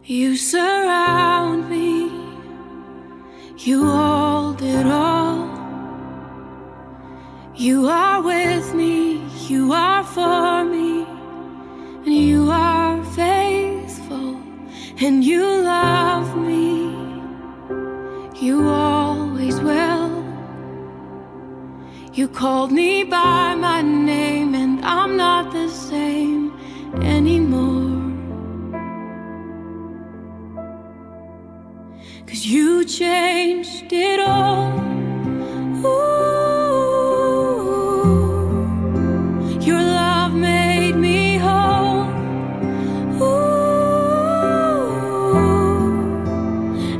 You surround me, you hold it all. You are with me, you are for me, and you are faithful, and you love me, you always will. You called me by my name, and I'm not the same anymore. 'Cause you changed it all. Ooh, your love made me whole. Ooh,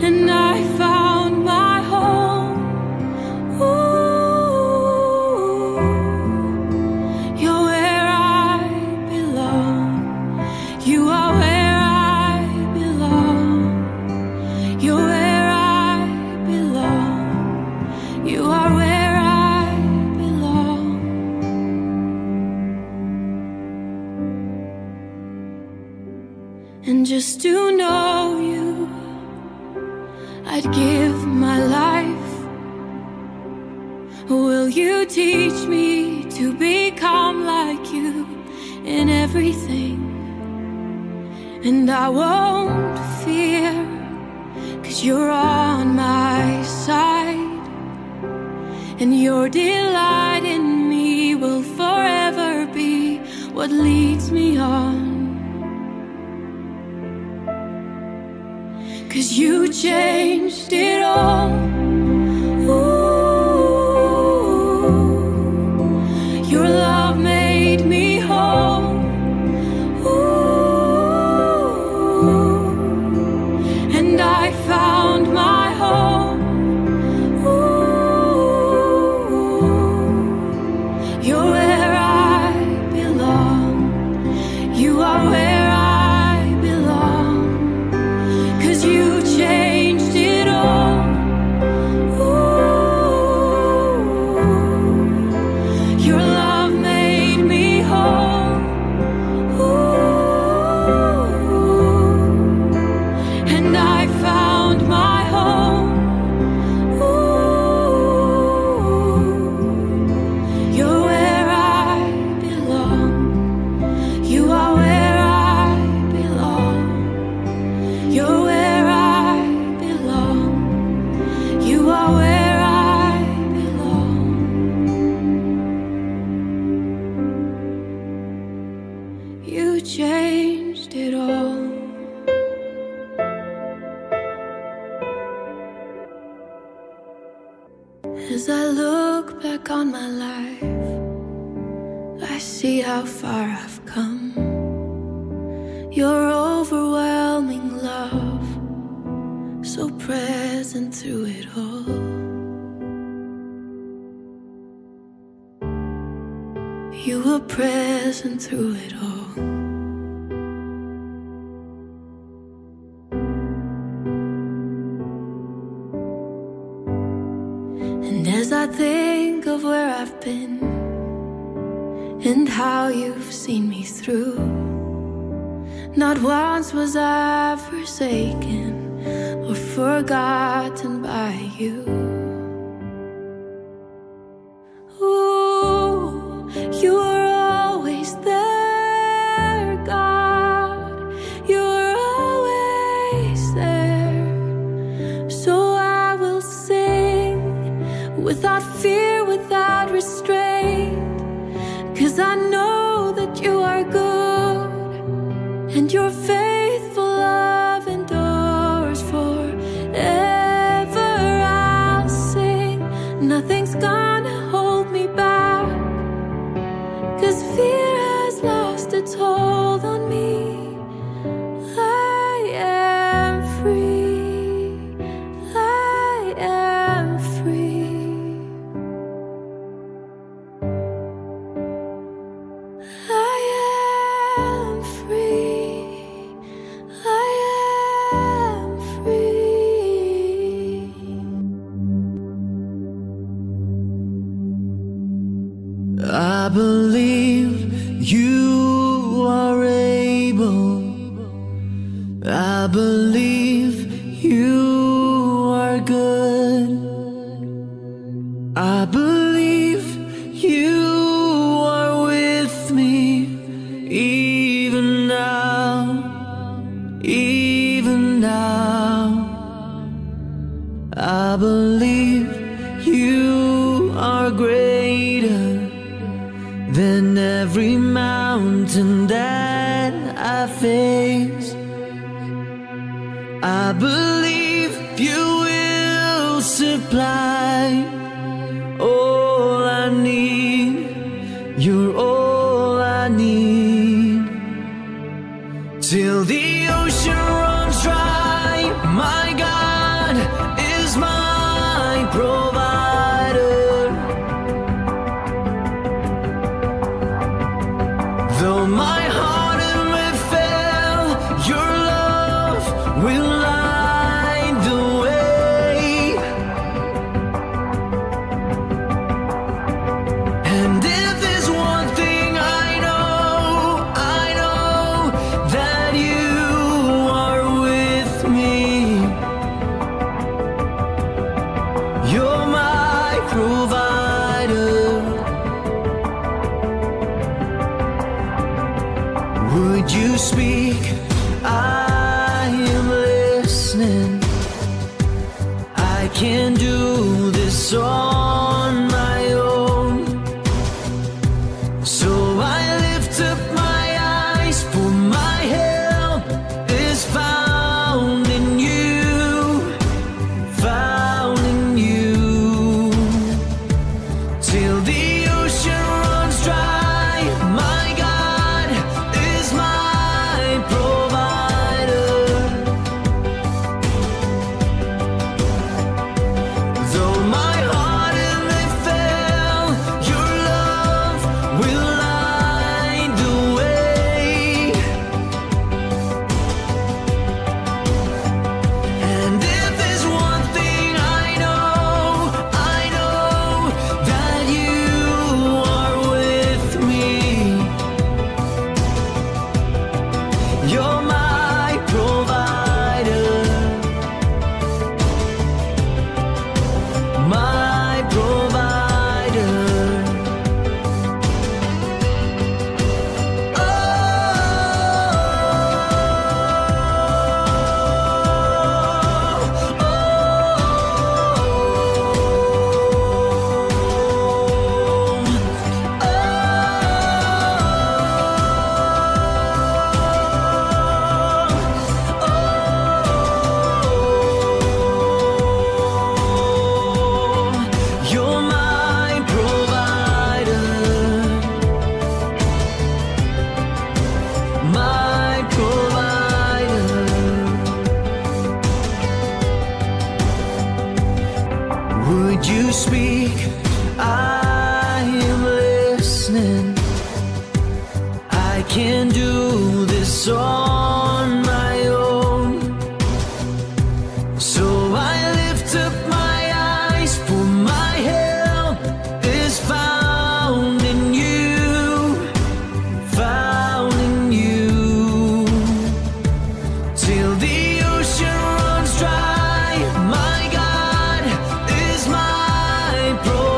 and I found my home. Ooh, you're where I belong. You are where I belong. You're where I belong. You are where I belong. And just to know you, I'd give my life. Will you teach me to become like you in everything? And I won't fear, 'cause you're on my side, and your delight in me will forever be what leads me on. 'Cause you changed it all. Ooh, your love made me whole. Ooh, and I found my home. Ooh, you're where I belong. You are where I belong. 'Cause you changed it all. Ooh, your love made me whole. Ooh, and I found my home. Ooh, you're where I belong. You are where I belong. You're where I belong. You are where I belong. You changed it all. As I look back on my life, I see how far I've come. Your overwhelming love, so present through it all. You were present through it all. And as I think of where I've been and how you've seen me through, not once was I forsaken or forgotten by you. Ooh, you were always there, God. You were always there. So I will sing without fear, without restraint, 'cause I know that you are good, and your faithful love endures forever. I'll sing, nothing's gonna hold me back, 'cause fear has lost its hold on me. I am free, I am free. I am free, I believe you are good. I believe you are with me, even now, even now. I believe you are greater than every mountain that I face. I believe you will supply all I need. You're all I need. Till the ocean runs dry, my God is my provider. Though my heart may fail, your love will light the way. And if there's one thing I know that you are with me. You're my provider. Would you speak? I am listening. I can't do this on my own. So I lift up my eyes, for my help is found in you, found in you. Till the ocean runs dry, my God is my provider. Though my heart may fail, your love will light the way. And if there's one thing I know that you are with me. You're my provider, my provider. You're my provider, my provider. Would you speak? I am listening. I can't do this on my own. So I lift up my eyes, for my help is found in you, found in you. Till the ocean runs dry, my God is my provider.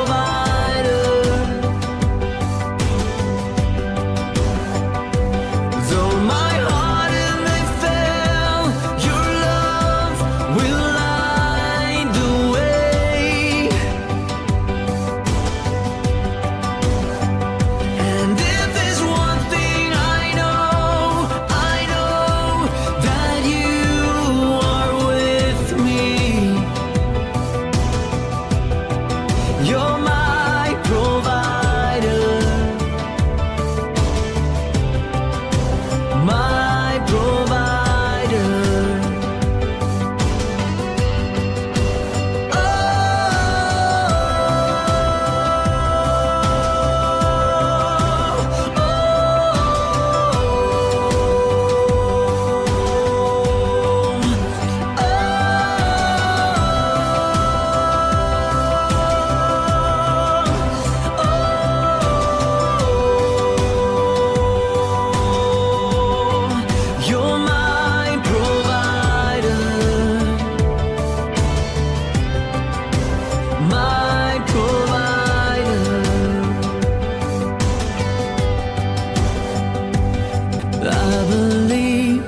I believe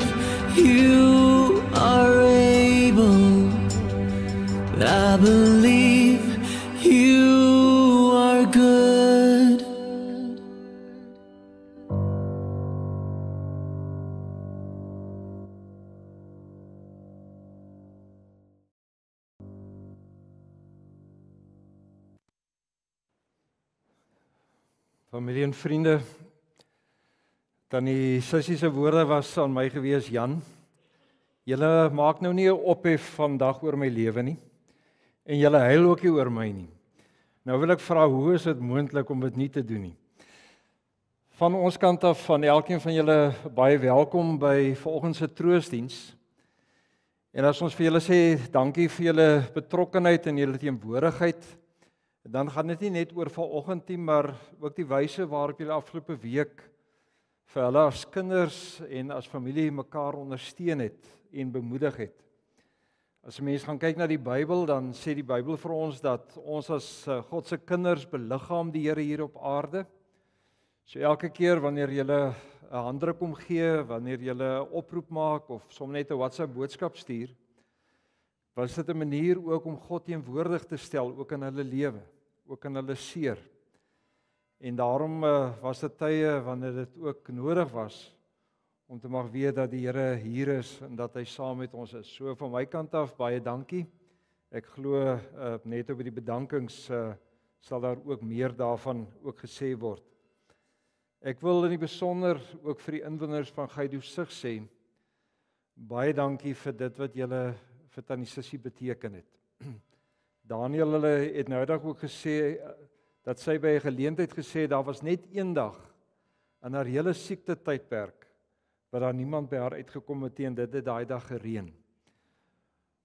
you are able. I believe you are good. Familie en vriende, Tannie Sissie se woorde was aan my gewees, Jan, julle maak nou nie 'n ophef vandag oor my lewe nie, en julle huil ook nie oor my nie. Nou wil ek vra, hoe is dit moontlik om dit nie te doen nie? Van ons kant af, van elkeen van julle, baie welkom by vanoggend se troosdiens. En as ons vir julle sê, dankie vir julle betrokkenheid en julle teenwoordigheid, dan gaan dit nie net oor vanoggend nie, maar ook die wyse waarop julle afgelope week vir hulle as kinders en as familie mekaar ondersteun het en bemoedig het. As 'n mens gaan kyk na die Bybel, dan sê die Bybel vir ons dat ons as God se kinders beliggaam die Here hier op aarde. So elke keer wanneer jy 'n handdruk omgee, wanneer jy 'n oproep maak of soms net 'n WhatsApp boodskap stuur, was dit 'n manier ook om God teenwoordig te stel ook in hulle lewe, ook in hulle seer. En daarom was dit tye wanneer dit ook nodig was om te mag weet dat die Here hier is en dat hy saam met ons is. So van my kant af baie dankie. Ek glo net oor die bedankings sal daar ook meer daarvan ook gesê word. Ek wil in die besonder ook vir die inwoners van Geidosig sê, baie dankie vir dit wat julle vir Tannie Sissie beteken het. Daniel het noudag ook gesê dat sy by 'n geleentheid gesê daar was net een dag in haar hele siekte tydperk wat daar niemand by haar uitgekom het en dit het daai dag gereën.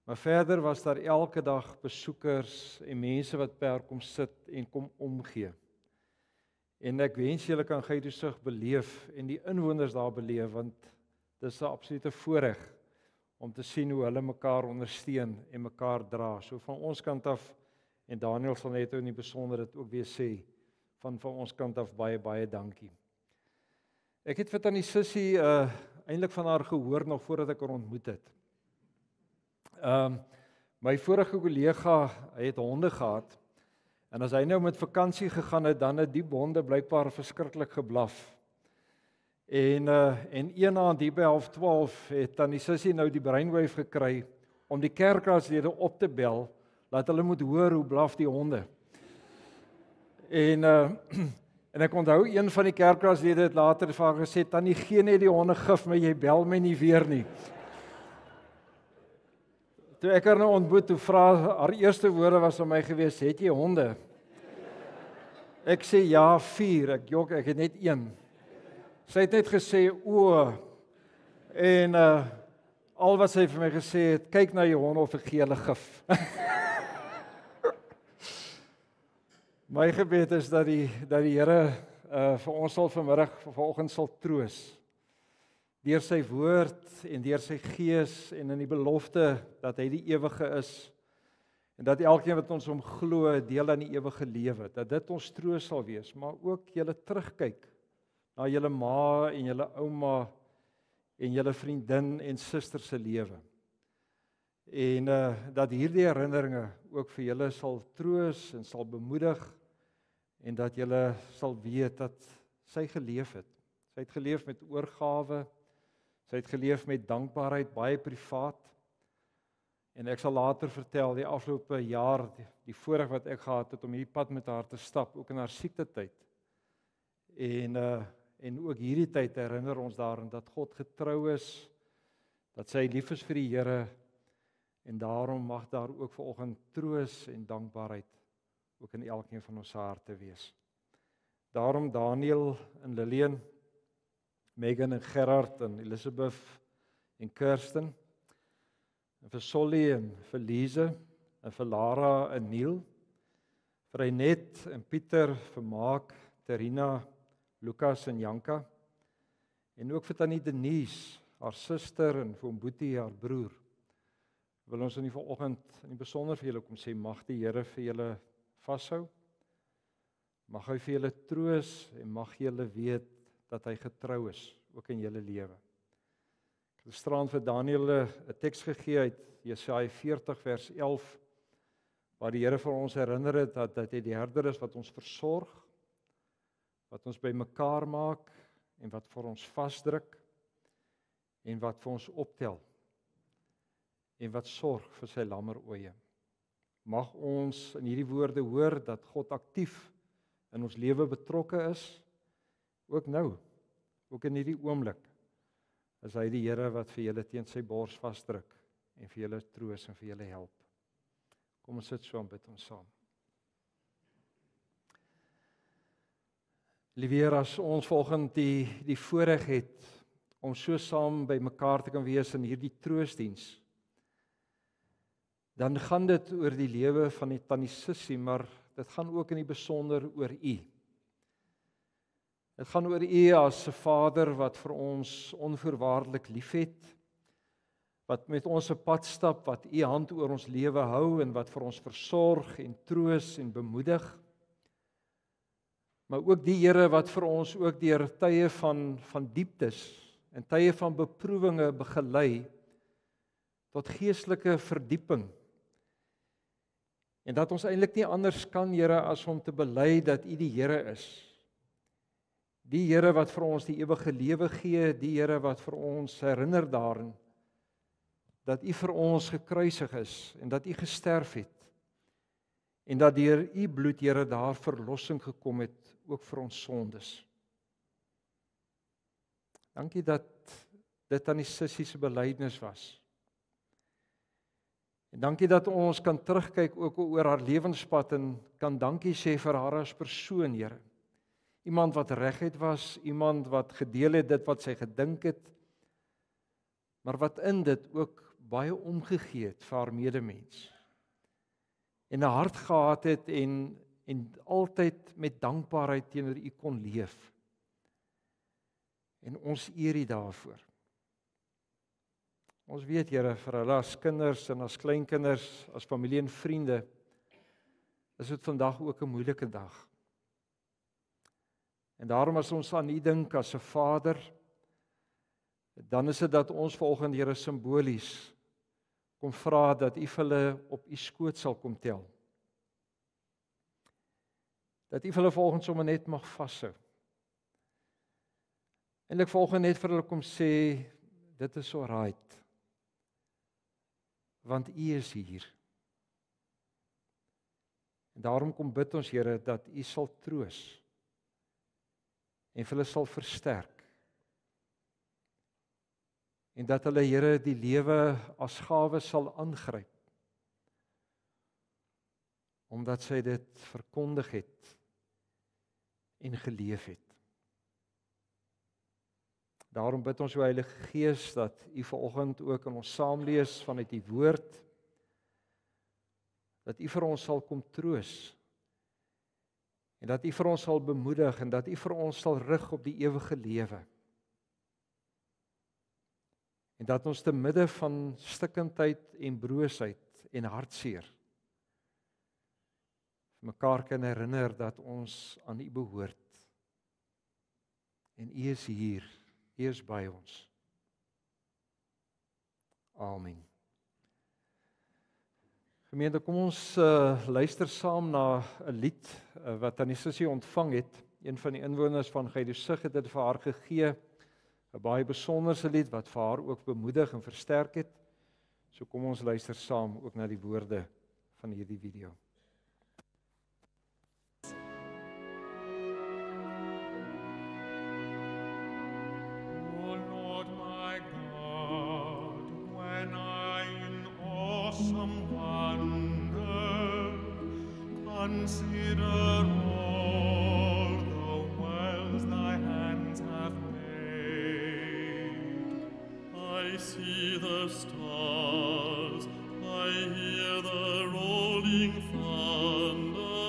Maar verder was daar elke dag besoekers en mense wat per kom sit en kom omgee. En ek wens julle kan Geidosig beleef en die inwoners daar beleef, want dis 'n absolute voorreg om te sien hoe hulle mekaar ondersteun en mekaar dra. So van ons kant af, en Daniel sal net in die besonder dit ook weer sê, van ons kant af baie dankie. Ek het vir Tannie Sissie eintlik van haar gehoor nog voordat ek haar ontmoet het. My vorige kollega, hy het honde gehad, en as hy nou met vakansie gegaan het, dan het die honde blykbaar verskriklik geblaf. En een aand hier by 11:30 het Tannie Sissie nou die breinwyf gekry om die kerkraadslede op te bel, laat hulle moet hoor hoe blaf die honde. En ek onthou een van die kerkraadslede het later vir haar gesê, Tannie, gee net die honde gif, maar jy bel my nie weer nie. Toe ek haar nou ontmoet, toe vra haar eerste woorde was aan my gewees, het jy honde? Ek sê ja, 4, ek jok, ek het net 1. Sy het net gesê, o, en al wat sy vir my gesê het, kyk na jou honde of ek gee hulle gif. My gebed is dat die Here vir ons sal vanoggend sal troos, deur sy woord en deur sy gees en in die belofte dat hy die ewige is, en dat elkeen wat ons hom glo, deel aan die ewige lewe, dat dit ons troos sal wees, maar ook julle terugkyk na julle ma en julle ouma en julle vriendin en suster se lewe. En dat hierdie herinneringe ook vir julle sal troos en sal bemoedig, en dat julle sal weet dat sy geleef het. Sy het geleef met oorgawe, sy het geleef met dankbaarheid, baie privaat. En ek sal later vertel, die afgelope jaar, die voorreg wat ek gehad het om hierdie pad met haar te stap, ook in haar siektetyd. En ook hierdie tyd herinner ons daaraan dat God getrou is, dat sy lief is vir die Here, en daarom mag daar ook vanoggend troos en dankbaarheid ook in elkeen van ons harte wees. Daarom Daniel en Lillian, Megan en Gerard en Elisabeth en Kirsten, en vir Solly en vir Lise, en vir Lara en Neil, vir Reinet en Pieter, vir Maak, Terina, Lukas en Janka, en ook vir Tannie Denise, haar suster, en vir Boetie, haar broer, wil ons in die vanoggend in die besonder vir julle kom sê, mag die Here vir julle vashou, mag hy vir julle troos, en mag julle weet dat hy getrou is, ook in julle lewe. Ek het gisterand vir Daniel 'n teks gegee uit Jesaja 40 vers 11, waar die Here vir ons herinner het dat hy die herder is wat ons versorg, wat ons bymekaar maak en wat vir ons vasdruk en wat vir ons optel en wat sorg vir sy lammeroë. Mag ons in hierdie woorde hoor dat God aktief in ons lewe betrokke is, ook nou, ook in hierdie oomblik, is hy die Here wat vir julle teen sy bors vasdruk en vir julle troos en vir julle help. Kom ons sit so en bid ons saam. Liewe, as ons vanoggend die voorreg het om so saam by mekaar te kan wees in hierdie troosdiens, dan gaan dit oor die lewe van die tannie Sissie, maar dit gaan ook in die besonder oor u. Dit gaan oor u as 'n Vader wat vir ons onvoorwaardelik liefhet, wat met ons 'n pad stap, wat u hand oor ons lewe hou en wat vir ons versorg en troos en bemoedig. Maar ook die Here wat vir ons ook deur tye van dieptes en tye van beproewinge begelei tot geestelike verdieping. En dat ons eintlik nie anders kan, Here, as om te bely dat u die Here is. Die Here wat vir ons die ewige lewe gee, die Here wat vir ons herinner daarin dat u vir ons gekruisig is en dat u gesterf het en dat deur u bloed, Here, daar verlossing gekom het ook vir ons sondes. Dankie dat dit aan die Sissie se belydenis was. En dankie dat ons kan terugkyk ook oor haar lewenspad en kan dankie sê vir haar as persoon, Here. Iemand wat reguit was, iemand wat gedeel het dit wat sy gedink het, maar wat in dit ook baie omgegee het vir haar medemens. En 'n hart gehad het en altyd met dankbaarheid teenoor u kon leef. En ons eer u daarvoor. Ons weet, Here, vir hulle as kinders en as kleinkinders, as familie en vriende, is dit vandag ook 'n moeilike dag. En daarom as ons aan u dink as 'n Vader, dan is dit dat ons vanoggend, Here, simbolies kom vra dat u vir hulle op u skoot sal kom tel. Dat u vir hulle vanoggend sommer net mag vashou. En ek vanoggend net vir hulle kom sê, dit is alright. Want u is hier. En daarom kom bid ons, Here, dat u sal troos en vir hulle sal versterk. En dat hulle, Here, die lewe as gawe sal aangryp, omdat sy dit verkondig het en geleef het. Daarom bid ons, o Heilige Gees, dat u vanoggend ook in ons saamlees vanuit die woord, dat u vir ons sal kom troos, en dat u vir ons sal bemoedig, en dat u vir ons sal rig op die ewige lewe. En dat ons te midde van stikkindheid en broosheid en hartseer mekaar kan herinner dat ons aan u behoort. En u is hier, u is by ons. Amen. Gemeente, kom ons luister saam na 'n lied wat tannie Sissie ontvang het. Een van die inwoners van Geidesig het dit vir haar gegee. 'n Baie besonderse lied wat vir haar ook bemoedig en versterk het. So kom ons luister saam ook na die woorde van hierdie video. Consider all the wells thy hands have made. I see the stars, I hear the rolling thunder,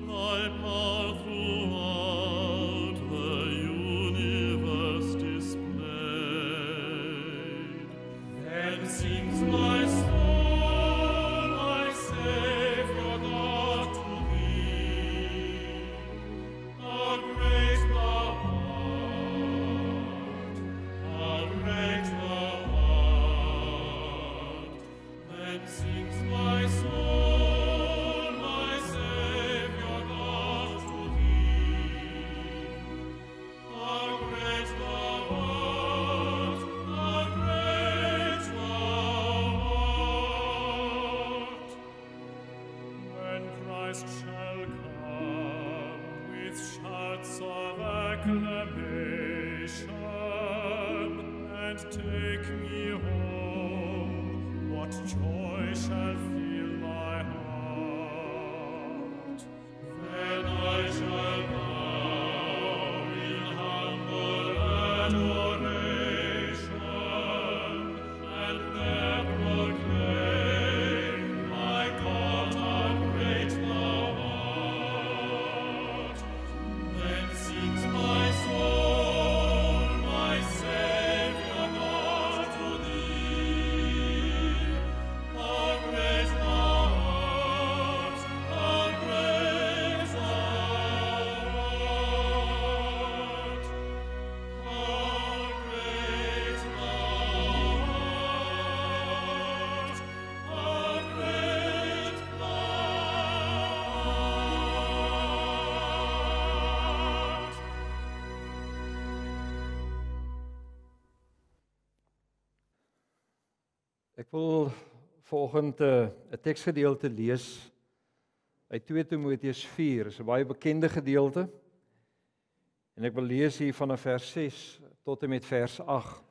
thy power throughout the universe displayed. Then sings my soul, my Savior God, to thee, a great God. and take me home. What joy shall fill my heart? Then I shall bow in humble adoration, and there proclaim, my God, how great Thou art. Then sings my soul, my Savior God, to Thee. How great Thou art, how great Thou art, how great Thou art, how great Thou art. Ek wil vanoggend 'n teksgedeelte lees uit 2 Timoteus 4. Dit is 'n baie bekende gedeelte. En ek wil lees hier vanaf vers 6 tot en met vers 8.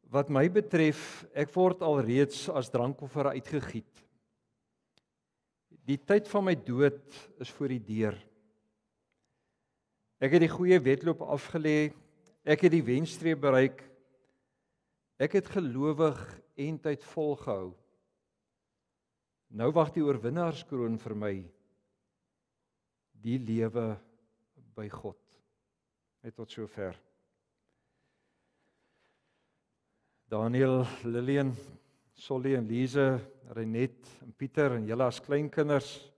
Wat my betref, ek word alreeds as drankoffer uitgegiet. Die tyd van my dood is voor die deur. Ek het die goeie wedloop afgelê, ek het die wenstreep bereik. Ek het gelowig en tyd volgehou. Nou wag die oorwinnaarskroon vir my, die lewe by God. Net tot sover. Daniel, Lillian, Solly en Lise, Renet en Pieter en julle as kleinkinders,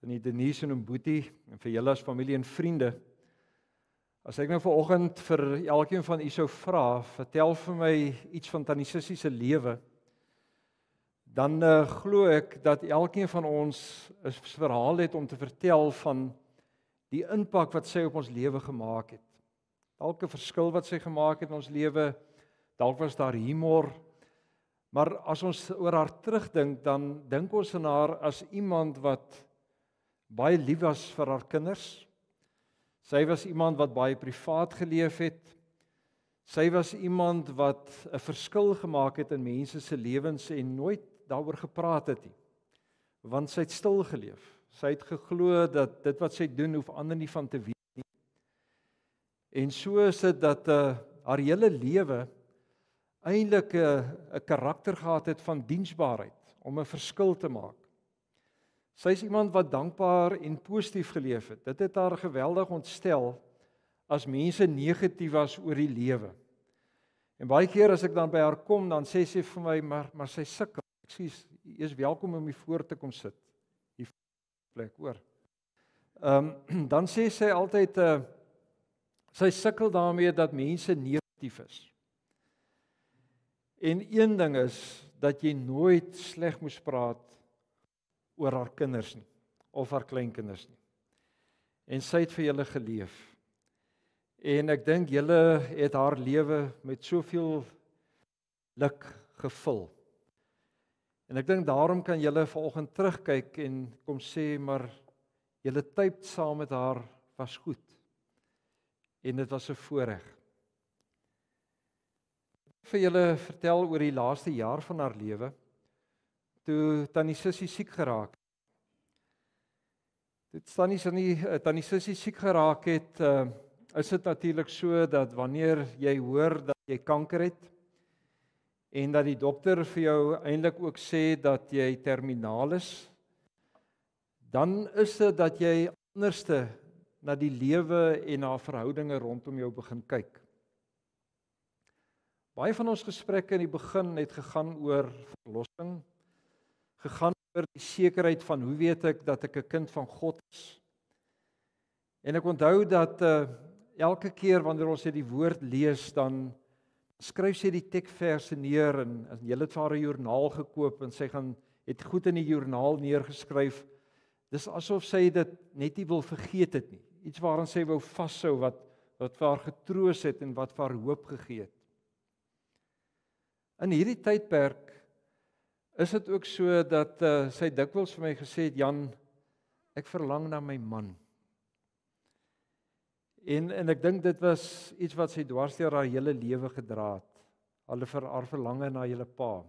en die Denise en Boetie en vir julle as familie en vriende. As ek nou vanoggend vir elkeen van u sou vra, vertel vir my iets van Tannie Sissie se lewe, dan glo ek dat elkeen van ons 'n verhaal het om te vertel van die impak wat sy op ons lewe gemaak het. Dalk 'n verskil wat sy gemaak het in ons lewe, dalk was daar humor, maar as ons oor haar terugdink, dan dink ons aan haar as iemand wat baie lief was vir haar kinders. Sy was iemand wat baie privaat geleef het. Sy was iemand wat 'n verskil gemaak het in mense se lewens en nooit daaroor gepraat het nie. Want sy het stil geleef. Sy het geglo dat dit wat sy doen hoef ander nie van te weet nie. En so is dit dat haar hele lewe eintlik 'n karakter gehad het van diensbaarheid, om 'n verskil te maak. Sy is iemand wat dankbaar en positief geleef het. Dit het haar geweldig ontstel as mense negatief was oor die lewe. En baie keer as ek dan by haar kom, dan sê sy vir my, maar sy sukkel. Ek sê, jy is welkom om hier voor te kom sit. Hier plek hoor. Dan sê sy altyd, sy sukkel daarmee dat mense negatief is. En een ding is, dat jy nooit sleg moes praat oor haar kinders nie, of haar kleinkinders nie. En sy het vir julle geleef. En ek dink julle het haar lewe met soveel geluk gevul. En ek dink daarom kan julle vanoggend terugkyk en kom sê, maar julle tyd saam met haar was goed. En dit was 'n voorreg. Vir julle vertel oor die laaste jaar van haar lewe, toe Tannie Sissie siek geraak het. Toe Tannie Sissie siek geraak het, is dit natuurlik so dat wanneer jy hoor dat jy kanker het, en dat die dokter vir jou eintlik ook sê dat jy terminaal is, dan is dit dat jy anderste na die lewe en na verhoudinge rondom jou begin kyk. Baie van ons gesprekke in die begin het gegaan oor verlossing, gegaan oor die sekerheid van hoe weet ek dat ek 'n kind van God is. En ek onthou dat elke keer wanneer ons die woord lees, dan skryf sy die tekverse neer en jy het vir haar 'n joernaal gekoop en sy het goed in die joernaal neergeskryf. Dis asof sy dit net nie wil vergeet het nie. Iets waaraan sy wou vashou wat vir haar getroos het en wat vir haar hoop gegee het. In hierdie tydperk is dit ook so dat sy dikwels vir my gesê het, Jan, ek verlang na my man. En ek dink dit was iets wat sy dwars deur haar hele lewe gedra het. Haar verlange na julle pa.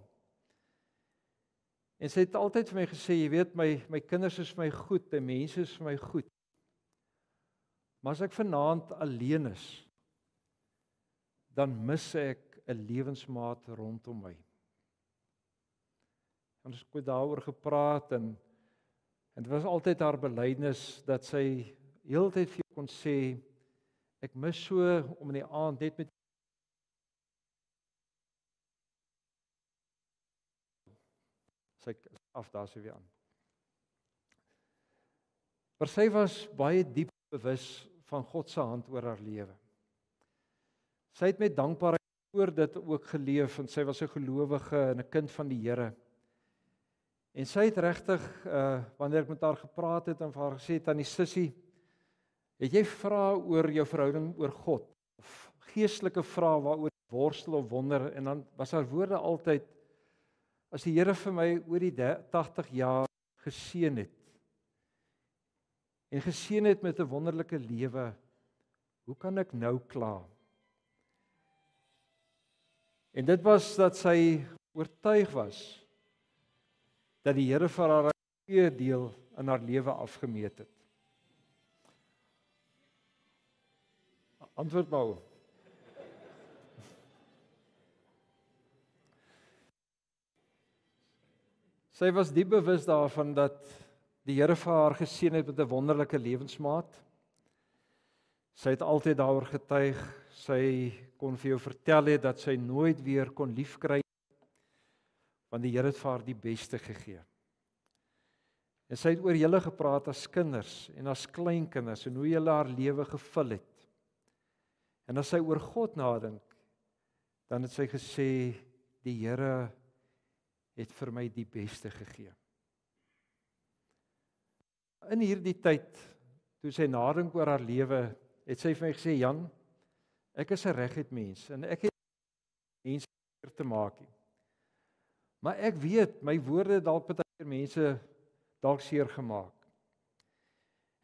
En sy het altyd vir my gesê, jy weet, my kinders is vir my goed, die mense is vir my goed. Maar as ek vanaand alleen is, dan mis ek 'n lewensmaat rondom my. Ons het goed daaroor gepraat en dit was altyd haar belydenis dat sy heeltyd vir jou kon sê, ek mis so om in die aand net met sy af daar sy weer aan. Maar sy was baie diep bewus van God se hand oor haar lewe. Sy het met dankbaarheid oor dit ook geleef en sy was 'n gelowige en 'n kind van die Here. En sy het regtig wanneer ek met haar gepraat het en vir haar gesê, tannie Sissie, het jy vrae oor jou verhouding oor God of geestelike vrae waaroor jy worstel of wonder, en dan was haar woorde altyd, as die Here vir my oor die 80 jaar geseën het en geseën het met 'n wonderlike lewe, hoe kan ek nou kla? En dit was dat sy oortuig was dat die Here vir haar 'n goeie deel in haar lewe afgemeet het. Antwoord maar. Sy was diep bewus daarvan dat die Here vir haar geseën het met 'n wonderlike lewensmaat. Sy het altyd daaroor getuig. Sy kon vir jou vertel het dat sy nooit weer kon liefkry, want die Here het vir haar die beste gegee. En sy het oor julle gepraat as kinders en as kleinkinders en hoe julle haar lewe gevul het. En as sy oor God nadink, dan het sy gesê, die Here het vir my die beste gegee. In hierdie tyd, toe sy nadink oor haar lewe, het sy vir my gesê, Jan, ek is 'n reguit mens en ek het mense seer te maak nie. Maar ek weet, my woorde dalk partykeer mense dalk seer gemaak.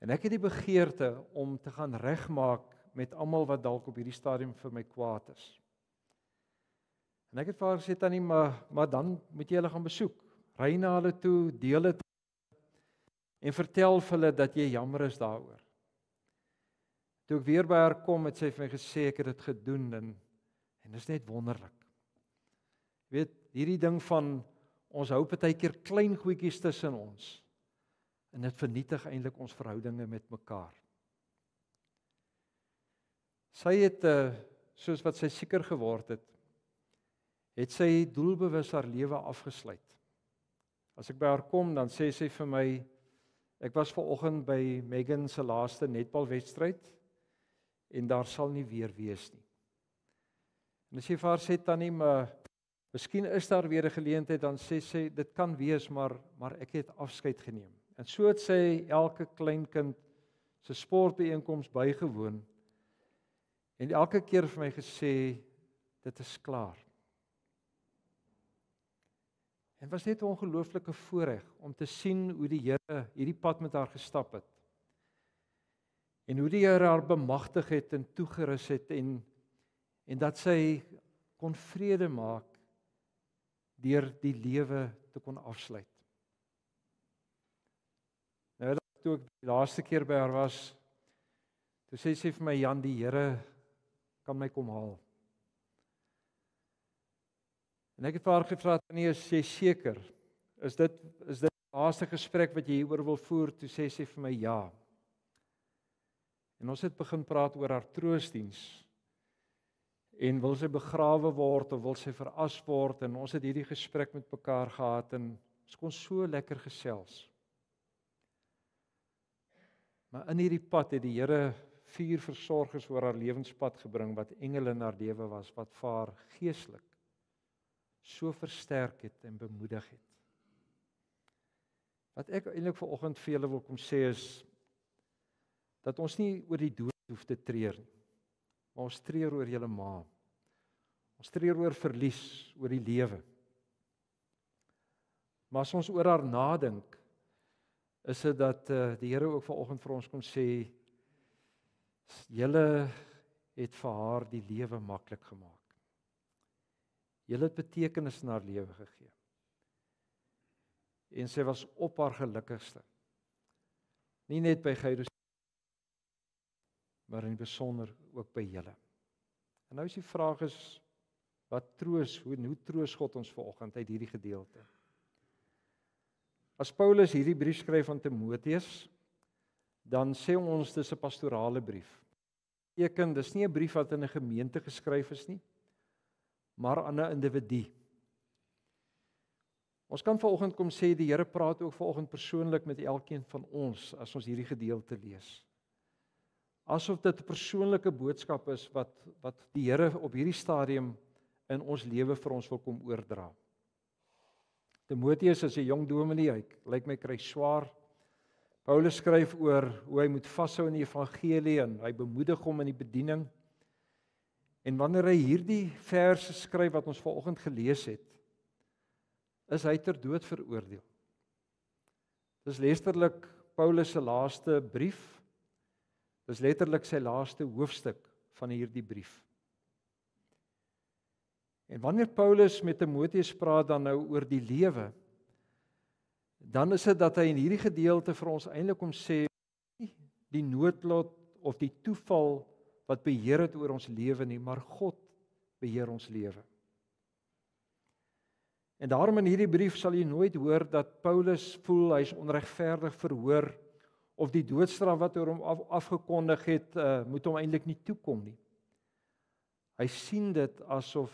En ek het die begeerte om te gaan regmaak met almal wat dalk op hierdie stadium vir my kwaad is. En ek het vir haar gesê, tannie, maar dan moet jy hulle gaan besoek. Ry na hulle toe, deel dit en vertel vir hulle dat jy jammer is daaroor. Toe ek weer by haar kom, het sy vir my gesê, ek het dit gedoen en dit is net wonderlik. Jy weet, hierdie ding van, ons hou partykeer klein goedjies tussen ons, en dit vernietig eintlik ons verhoudinge met mekaar. Sy het, soos wat sy seker geword het sy doelbewus haar lewe afgesluit. As ek by haar kom, dan sê sy vir my, ek was vanoggend by Megan se laaste netbalwedstryd, en daar sal nie weer wees nie. En as jy vir haar sê, tannie, maar miskien is daar weer 'n geleentheid, dan sê sy, dit kan wees, maar ek het afskeid geneem. En so het sy elke kleinkind se sportbyeenkoms bygewoon, en elke keer vir my gesê, dit is klaar. En was net 'n ongelooflike voorreg om te sien hoe die Here hierdie pad met haar gestap het. En hoe die Here haar bemagtig het en toegerus het en dat sy kon vrede maak deur die lewe te kon afsluit. Nou toe ek die laaste keer by haar was, toe sê sy vir my, Jan, die Here kan my kom haal. En ek het vir haar gevra, nee, is jy seker? Is dit die laaste gesprek wat jy hieroor wil voer? Toe sê sy vir my, ja. En ons het begin praat oor haar troosdiens. En wil sy begrawe word of wil sy veras word? En ons het hierdie gesprek met mekaar gehad en ons kon so lekker gesels. Maar in hierdie pad het die Here 4 versorgers oor haar lewenspad gebring wat engele in haar lewe was, wat vir haar geestelik so versterk het en bemoedig het. Wat ek eintlik vanoggend vir julle wil kom sê is dat ons nie oor die dood hoef te treur nie, maar ons treur oor julle ma. Ons treur oor verlies, oor die lewe. Maar as ons oor haar nadink, is dit dat die Here ook vanoggend vir ons kom sê, Julle het vir haar die lewe maklik gemaak. Julle het betekenis in haar lewe gegee. En sy was op haar gelukkigste. Nie net by Gyrus, maar in die besonder ook by julle. En nou is die vraag is, wat troos, hoe troos God ons vanoggend uit hierdie gedeelte? As Paulus hierdie brief skryf aan Timoteus, dan sê ons dis 'n pastorale brief. Dis nie 'n brief wat in 'n gemeente geskryf is nie, maar aan 'n individu. Ons kan vanoggend kom sê die Here praat ook vanoggend persoonlik met elkeen van ons as ons hierdie gedeelte lees. Asof dit 'n persoonlike boodskap is wat die Here op hierdie stadium in ons lewe vir ons wil kom oordra. Timoteus is 'n jong dominee, hy lyk my kry swaar. Paulus skryf oor hoe hy moet vashou in die evangelie en hy bemoedig hom in die bediening. En wanneer hy hierdie verse skryf wat ons vanoggend gelees het, is hy ter dood veroordeel. Dis letterlik Paulus se laaste brief. Dis letterlik sy laaste hoofstuk van hierdie brief. En wanneer Paulus met Timoteus praat dan nou oor die lewe, dan is dit dat hy in hierdie gedeelte vir ons eintlik kom sê die noodlot of die toeval wat beheer het oor ons lewe nie, maar God beheer ons lewe. En daarom in hierdie brief sal jy nooit hoor dat Paulus voel hy is onregverdig verhoor of die doodstraf wat oor hom afgekondig het, moet hom eintlik nie toekom nie. Hy sien dit asof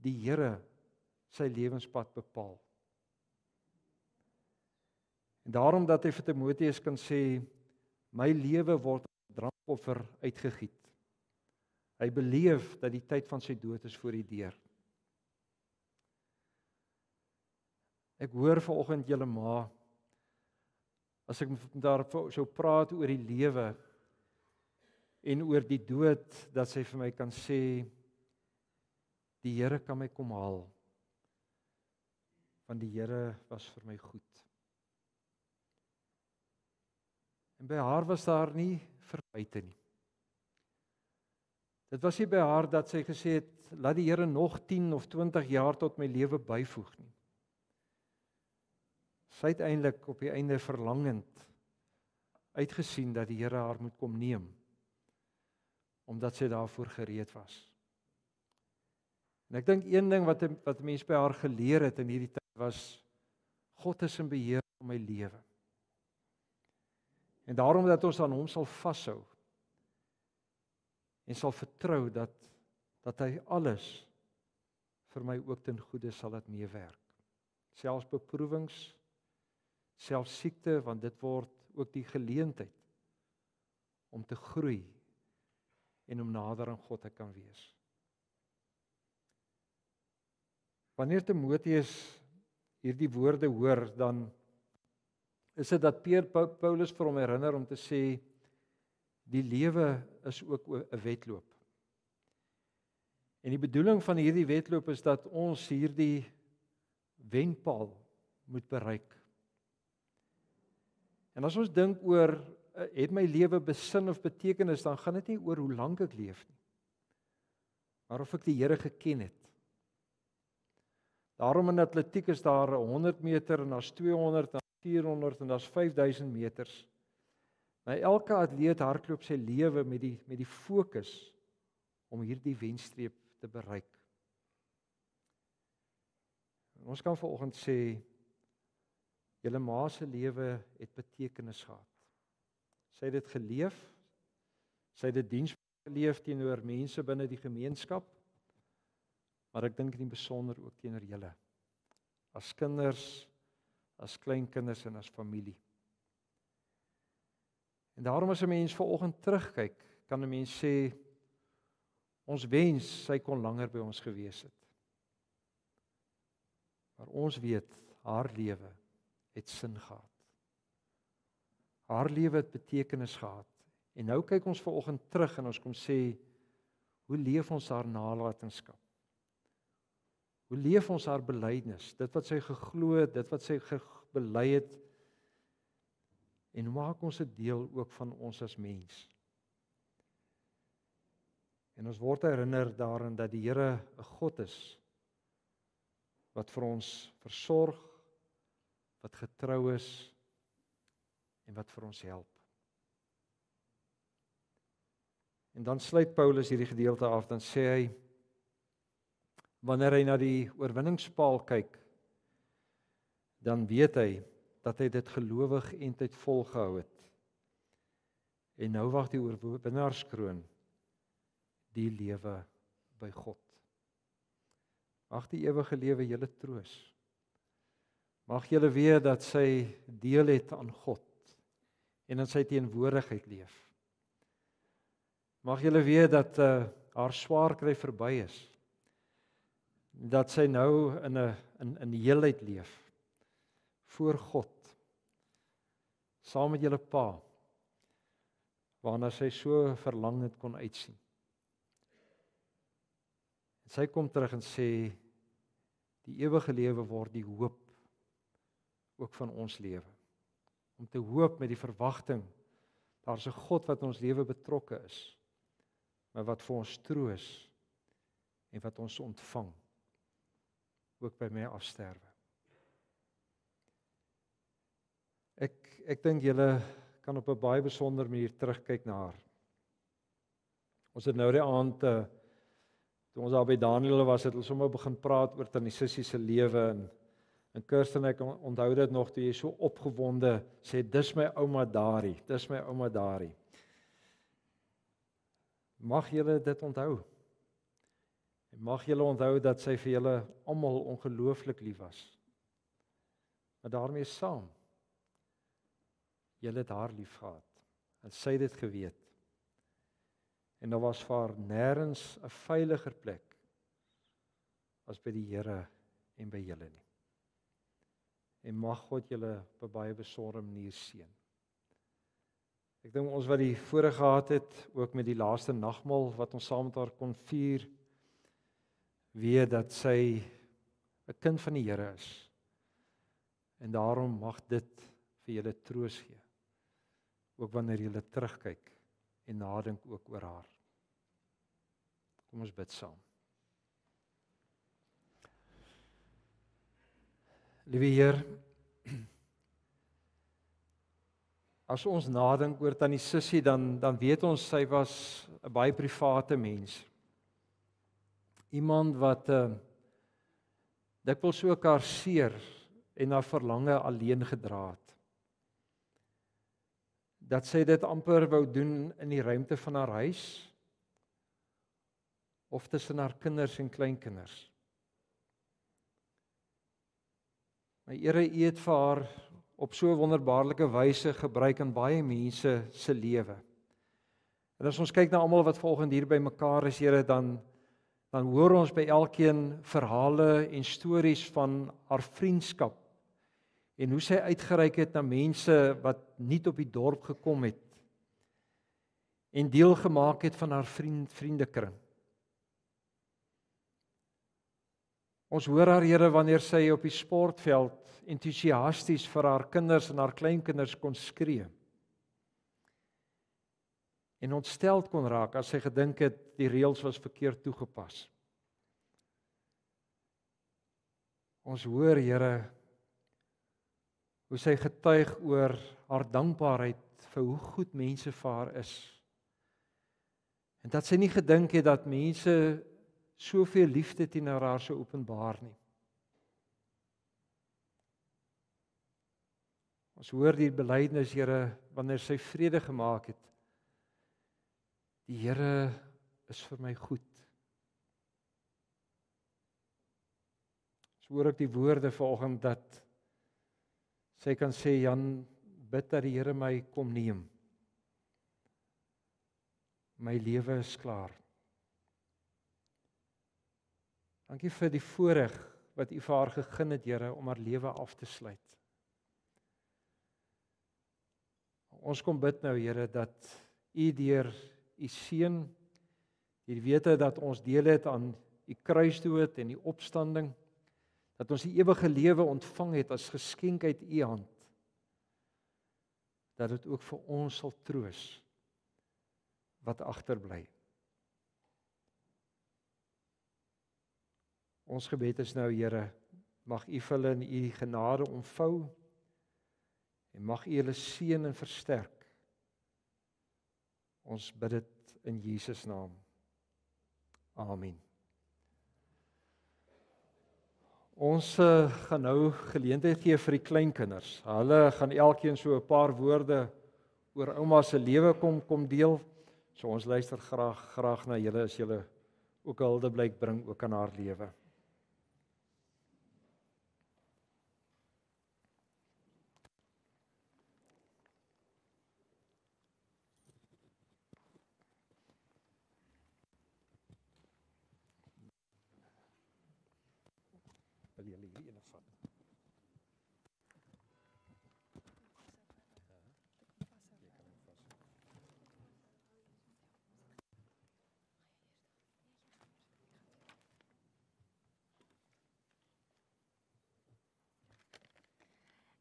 die Here sy lewenspad bepaal. En daarom dat hy vir Timoteus kan sê, my lewe word as 'n drankoffer uitgegiet. Hy beleef dat die tyd van sy dood is voor die deur. Ek hoor vanoggend julle ma, as ek daar sou praat oor die lewe en oor die dood, dat sy vir my kan sê, die Here kan my kom haal, want die Here was vir my goed. En by haar was daar nie verwyte nie. Dit was nie by haar dat sy gesê het, laat die Here nog 10 of 20 jaar tot my lewe byvoeg nie. Sy het eintlik op die einde verlangend uitgesien dat die Here haar moet kom neem, omdat sy daarvoor gereed was. En ek dink een ding wat mense by haar geleer het in hierdie tyd was, God is in beheer van my lewe. En daarom dat ons aan hom sal vashou en sal vertrou dat hy alles vir my ook ten goeie sal laat meewerk. Selfs beproewings, selfs siekte, want dit word ook die geleentheid om te groei en om nader aan God te kan wees. Wanneer Timoteus hierdie woorde hoor, dan is dit dat Paulus vir hom herinner om te sê, die lewe is ook 'n wedloop. En die bedoeling van hierdie wedloop is dat ons hierdie wenpaal moet bereik. En as ons dink oor, het my lewe besin of betekenis, dan gaan dit nie oor hoe lank ek leef nie, maar of ek die Here geken het. Daarom in atletiek is daar 100 meter en daar's 200 en 400 en daar's 5000 meters. Maar elke atleet hardloop sy lewe met die fokus om hierdie wenstreep te bereik. En ons kan vanoggend sê, julle ma se lewe het betekenis gehad. Sy het dit geleef, sy het dit diensbaar geleef teenoor mense binne die gemeenskap, maar ek dink in die besonder ook teenoor julle, as kinders, as kleinkinders en as familie. En daarom as 'n mens vanoggend terugkyk, kan 'n mens sê, ons wens sy kon langer by ons gewees het. Maar ons weet, haar lewe het sin gehad. Haar lewe het betekenis gehad. En nou kyk ons vanoggend terug en ons kom sê, hoe leef ons haar nalatenskap? Hoe leef ons haar belydenis? Dit wat sy geglo het, dit wat sy bely het, en maak ons 'n deel ook van ons as mens. En ons word herinner daaraan dat die Here 'n God is wat vir ons versorg, wat getrou is en wat vir ons help. En dan sluit Paulus hierdie gedeelte af, dan sê hy, wanneer hy na die oorwinningspaal kyk, dan weet hy dat hy dit gelowig en tyd volgehou het. En nou wag die oorwinnaarskroon, die lewe by God. Mag die ewige lewe julle troos. Mag julle weet dat sy deel het aan God en in sy teenwoordigheid leef. Mag julle weet dat haar swaar kry verby is. Dat sy nou in heelheid leef voor God, saam met julle pa, waarna sy so verlang het kon uitsien. En sy kom terug en sê, die ewige lewe word die hoop ook van ons lewe. Om te hoop met die verwagting, daar's 'n God wat in ons lewe betrokke is, maar wat vir ons troos en wat ons ontvang, ook by my afsterwe. Ek dink julle kan op 'n baie besondere manier terugkyk na haar. Ons het nou die aand, toe ons daar by Daniël was, het ons sommer begin praat oor Tanisissie se lewe en Kirsten, ek onthou dit nog toe jy so opgewonde sê, dis my ouma Dari. Mag julle dit onthou. En mag julle onthou dat sy vir julle almal ongelooflik lief was. Maar daarmee saam, julle het haar lief gehad. En sy het dit geweet. En daar was vir haar nêrens 'n veiliger plek as by die Here en by julle nie. En mag God julle op 'n baie besondere manier seën. Ek dink ons wat die voorreg gehad het, ook met die laaste nagmaal wat ons saam met haar kon vier, weet dat sy 'n kind van die Here is. En daarom mag dit vir julle troos gee. Ook wanneer julle terugkyk en nadink ook oor haar. Kom ons bid saam. Liewe Heer, as ons nadink oor Tannie Sissie, dan weet ons sy was 'n baie private mens. Iemand wat dikwels ook haar seer en haar verlange alleen gedra het. Dat sy dit amper wou doen in die ruimte van haar huis of tussen haar kinders en kleinkinders. My Here, U het vir haar op so 'n wonderbaarlike wyse gebruik in baie mense se lewe. En as ons kyk na almal wat volgende hier by mekaar is, Here, dan hoor ons by elkeen verhale en stories van haar vriendskap en hoe sy uitgereik het na mense wat nie op die dorp gekom het en deel gemaak het van haar vriendekring. Ons hoor haar, Here, wanneer sy op die sportveld entoesiasties vir haar kinders en haar kleinkinders kon skree. En ontsteld kon raak as sy gedink het die reëls was verkeerd toegepas. Ons hoor, Here, hoe sy getuig oor haar dankbaarheid vir hoe goed mense vir haar is. En dat sy nie gedink het dat mense soveel liefde teenoor haar sou openbaar nie. Ons hoor die belydenis, Here, wanneer sy vrede gemaak het. Die Here is vir my goed. Ons hoor ook die woorde vanoggend dat sy kan sê, Jan, bid dat die Here my kom neem. My lewe is klaar. Dankie vir die voorreg wat U vir haar gegee het, Here, om haar lewe af te sluit. Ons kom bid nou, Here, dat U deur U seun, die wete dat ons deel het aan U kruisdood en die opstanding, dat ons die ewige lewe ontvang het as geskenk uit U hand, dat dit ook vir ons sal troos wat agterbly. Ons gebed is nou, Here, mag U hulle in U genade omvou en mag U hulle seën en versterk. Ons bid dit in Jesus naam. Amen. Ons gaan nou geleentheid gee vir die kleinkinders. Hulle gaan elkeen so 'n paar woorde oor ouma se lewe kom deel. So ons luister graag na julle as julle ook 'n huldeblyk bring ook aan haar lewe. Wil julle hier ene vat?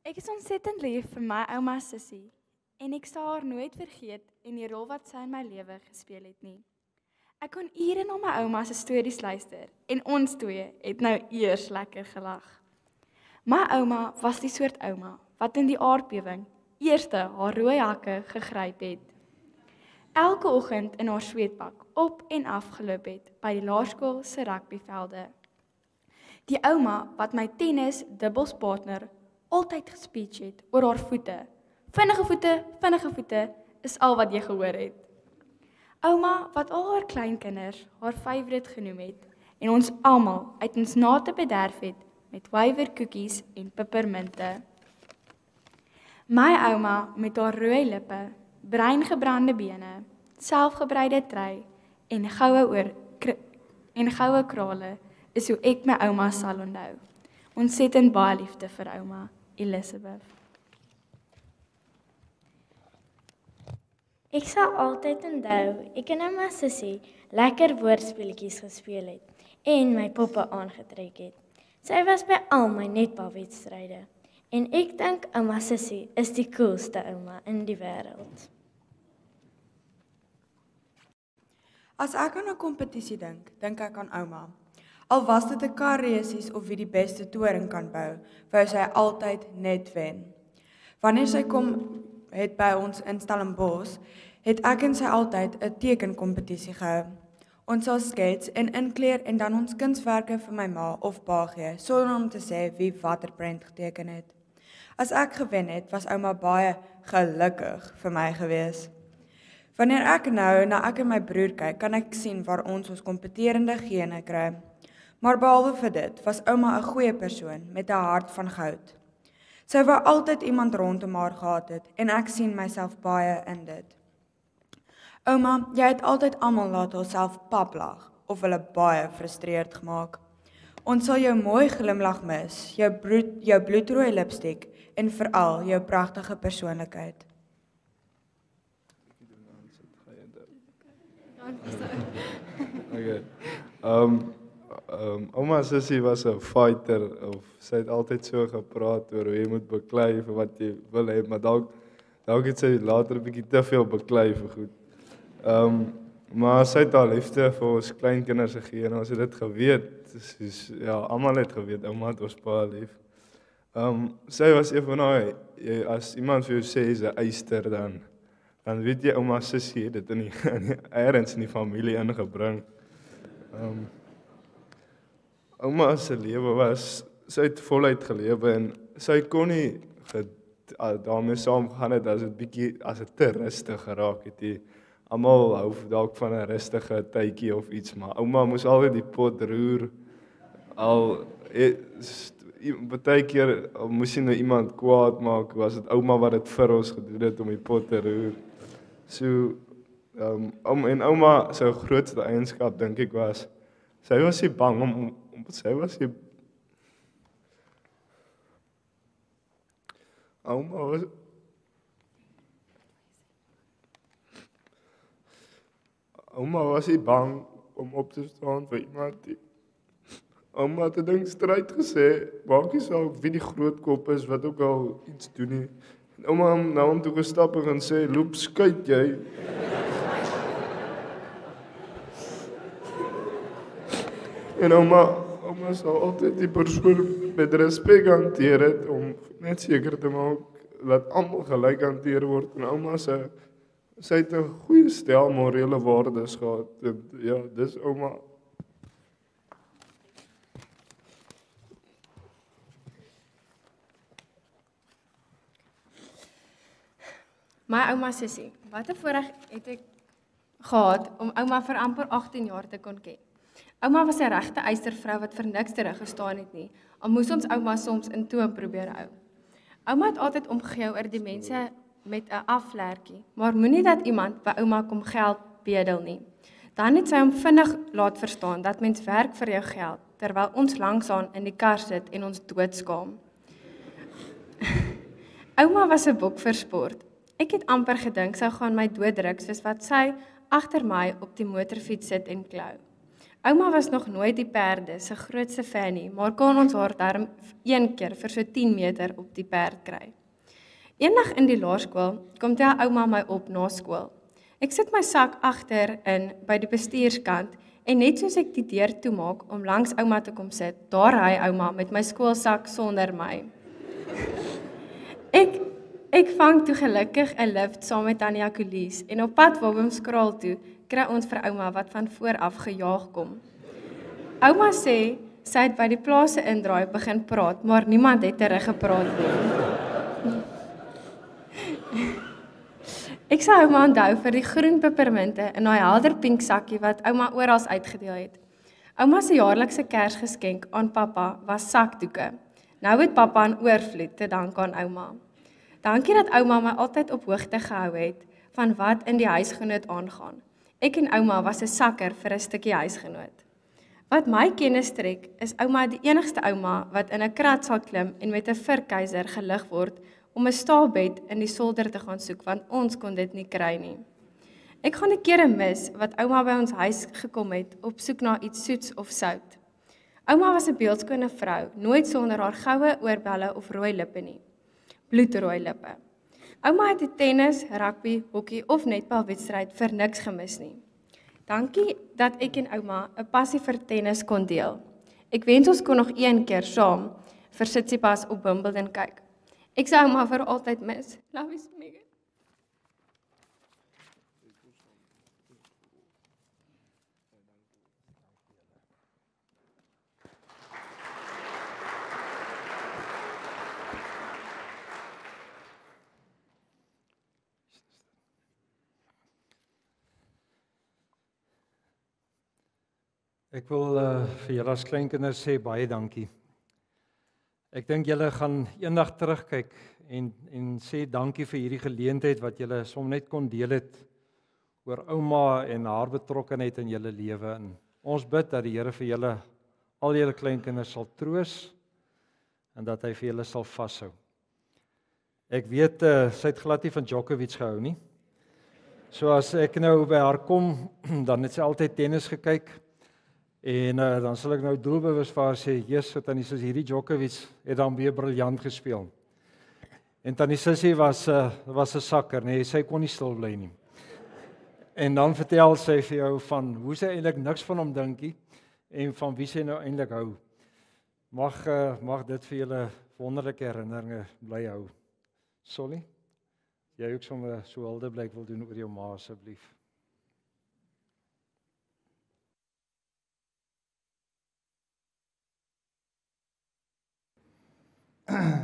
Ek is ontsettend lief vir my ouma Sissie en ek sal haar nooit vergeet en die rol wat sy in my lewe gespeel het nie. Ek kon ure na my ouma se stories luister en ons twee het nou eers lekker gelag. My ouma was die soort ouma wat in die aardbewing eerste haar rooi hakke gegryp het. Elke oggend in haar sweetpak op en af geloop het by die laerskool se rugbyvelde. Die ouma wat my tennis dubbelspartner altyd gespeech het oor haar voete. Vinnige voete is al wat jy gehoor het. Ouma wat al haar kleinkinders haar favourite genoem het en ons almal uit ons nate bederf het met wyverkoekies en pepperminte. My ouma met haar rooi lippe, breingebrande bene, selfgebreide trui en goue krale is hoe ek my ouma sal onthou. Ontsettend baie liefde vir ouma Elizabeth. Ek sal altyd onthou, ek en ouma Sissie lekker woordspeletjies gespeel het en my poppe aangetrek het. Sy was by al my netbalwedstryde en ek dink ouma Sissie is die coolste ouma in die wêreld. As ek aan 'n kompetisie dink ek aan ouma. Al was dit 'n karresies of wie die beste toring kan bou, wou sy altyd net wen. Wanneer sy kom het by ons in Stellenbosch, het ek en sy altyd 'n tekenkompetisie gehou. Ons sal skets en inkleer en dan ons kunswerke vir my ma of pa gee, sonder om te sê wie watter prent geteken het. As ek gewen het, was ouma baie gelukkig vir my gewees. Wanneer ek nou na ek en my broer kyk, kan ek sien waar ons kompeterende gene kry. Maar behalwe vir dit, was ouma 'n goeie persoon met 'n hart van goud. Sy wou altyd iemand rondom haar gehad het en ek sien myself baie in dit. Ouma, jy het altyd almal laat hulself paplag of hulle baie frustreerd gemaak. Ons sal jou mooi glimlag mis, jou bloedrooi lipstik en veral jou pragtige persoonlikheid. Okay. Ouma Sissie was 'n fighter, of sy het altyd so gepraat oor hoe jy moet beklei vir wat jy wil hê, maar dalk het sy later 'n bietjie te veel beklei vir goed. Maar sy het haar liefde vir ons kleinkinders gegee en ons het dit geweet. Soos, ja, almal het geweet ouma het ons baie lief. Sy was een van daai, as iemand vir jou sê jy's 'n eyster, dan weet jy ouma Sissie het dit in die familie ingebring. Ouma se lewe was, sy het voluit gelewe en sy kon nie daarmee saamgegaan het as dit te rustig geraak het. Almal hou dalk van 'n rustige tydjie of iets, maar ouma moes altyd die pot roer. Baie keer moes jy nou iemand kwaad maak, was dit ouma wat dit vir ons gedoen het om die pot te roer. So, en ouma se grootste eienskap dink ek was, sy was nie bang Ouma was nie bang om op te staan vir iemand nie. Ouma het 'n ding stryd gesê, maak nie saak wie die groot kop is, wat ook al iets doen nie. En ouma na hom toe gestap en sê, "Loop, skuit jy." En ouma ouma sal altyd die persoon met respek hanteer het om net seker te maak dat almal gelyk hanteer word en ouma sy het 'n goeie stel morele waardes gehad. En, ja, dis ouma. My ouma sussie, wat 'n voorreg het ek gehad om ouma vir amper 18 jaar te kon ken. Ouma was 'n regte eystervrou wat vir niks teruggestaan het nie, al moes ons ouma soms in toom probeer hou. Ouma het altyd omgegee oor die mense met 'n afvlekkie, maar moenie dat iemand by ouma kom geld bedel nie. Dan het sy hom vinnig laat verstaan dat mens werk vir jou geld, terwyl ons langsaan in die kar sit en ons doodskaam. Ouma was 'n bok vir sport. Ek het amper gedink sy gaan my dooddruk soos wat sy agter my op die motorfiets sit en klou. Ouma was nog nooit die perde se grootste fan nie, maar kon ons haar darm een keer vir so 10 meter op die perd kry. Eendag in die laerskool kom tel ouma my op na skool. Ek sit my sak agterin by die bestuurskant en net soos ek die deur toemaak om langs ouma te kom sit, daar ry ouma met my skoolsak sonder my. Ek vang toe gelukkig 'n lift saam met Tannie Jacolies en op pad Willemskraal toe kry ons vir ouma wat van voor af gejaag kom. Ouma sê sy het by die plaas se indraai begin praat, maar niemand het teruggepraat nie. Ek sal ouma onthou vir die groen pepermunte in daai helder pink sakkie wat ouma oral uitgedeel het. Ouma se jaarlikse Kersgeskenk aan pappa was sakdoeke. Nou het pappa in oorvloed te dank aan ouma. Dankie dat ouma my altyd op hoogte gehou het van wat in die huisgenoot aangaan. Ek en ouma was 'n sakker vir 'n stukkie huisgenoot. Wat my kennis trek, is ouma die enigste ouma wat in 'n krat sal klim en met 'n vurkeiser gelig word om 'n staalbed in die solder te gaan soek, want ons kon dit nie kry nie. Ek gaan 'n keer mis wat ouma by ons huis gekom het op soek na iets soets of sout. Ouma was 'n beeldskone vrou, nooit sonder haar goue oorbelle of rooi lippe nie. Bloedrooi lippe. Ouma het die tennis, rugby, hokkie of netbalwedstryd vir niks gemis nie. Dankie dat ek en ouma 'n passie vir tennis kon deel. Ek wens ons kon nog een keer saam vir Tsitsipas op Wimbledon kyk. Ek sou ouma vir altyd mis. Love you, Megan. Ek wil vir julle as kleinkinders sê baie dankie. Ek dink julle gaan eendag terugkyk en sê dankie vir hierdie geleentheid wat julle som net kon deel het oor ouma en haar betrokkenheid in julle lewe. En ons bid dat die Here vir julle, al julle kleinkinders sal troos en dat hy vir julle sal vashou. Ek weet sy het glad nie van Djokovic gehou nie. So as ek nou by haar kom, dan het sy altyd tennis gekyk. En dan sal ek nou doelbewus vir haar sê, Jesus, Tannie Sissie, hierdie Djokovic het dan weer briljant gespeel. En Tannie Sissie was 'n sakker, nee, sy kon nie stil bly nie. En dan vertel sy vir jou van hoe sy eintlik niks van hom dinkie en van wie sy nou eintlik hou. Mag dit vir julle wonderlike herinneringe bly hou. Solly, jy ook sommer so huldeblyk wil doen oor jou ma asseblief.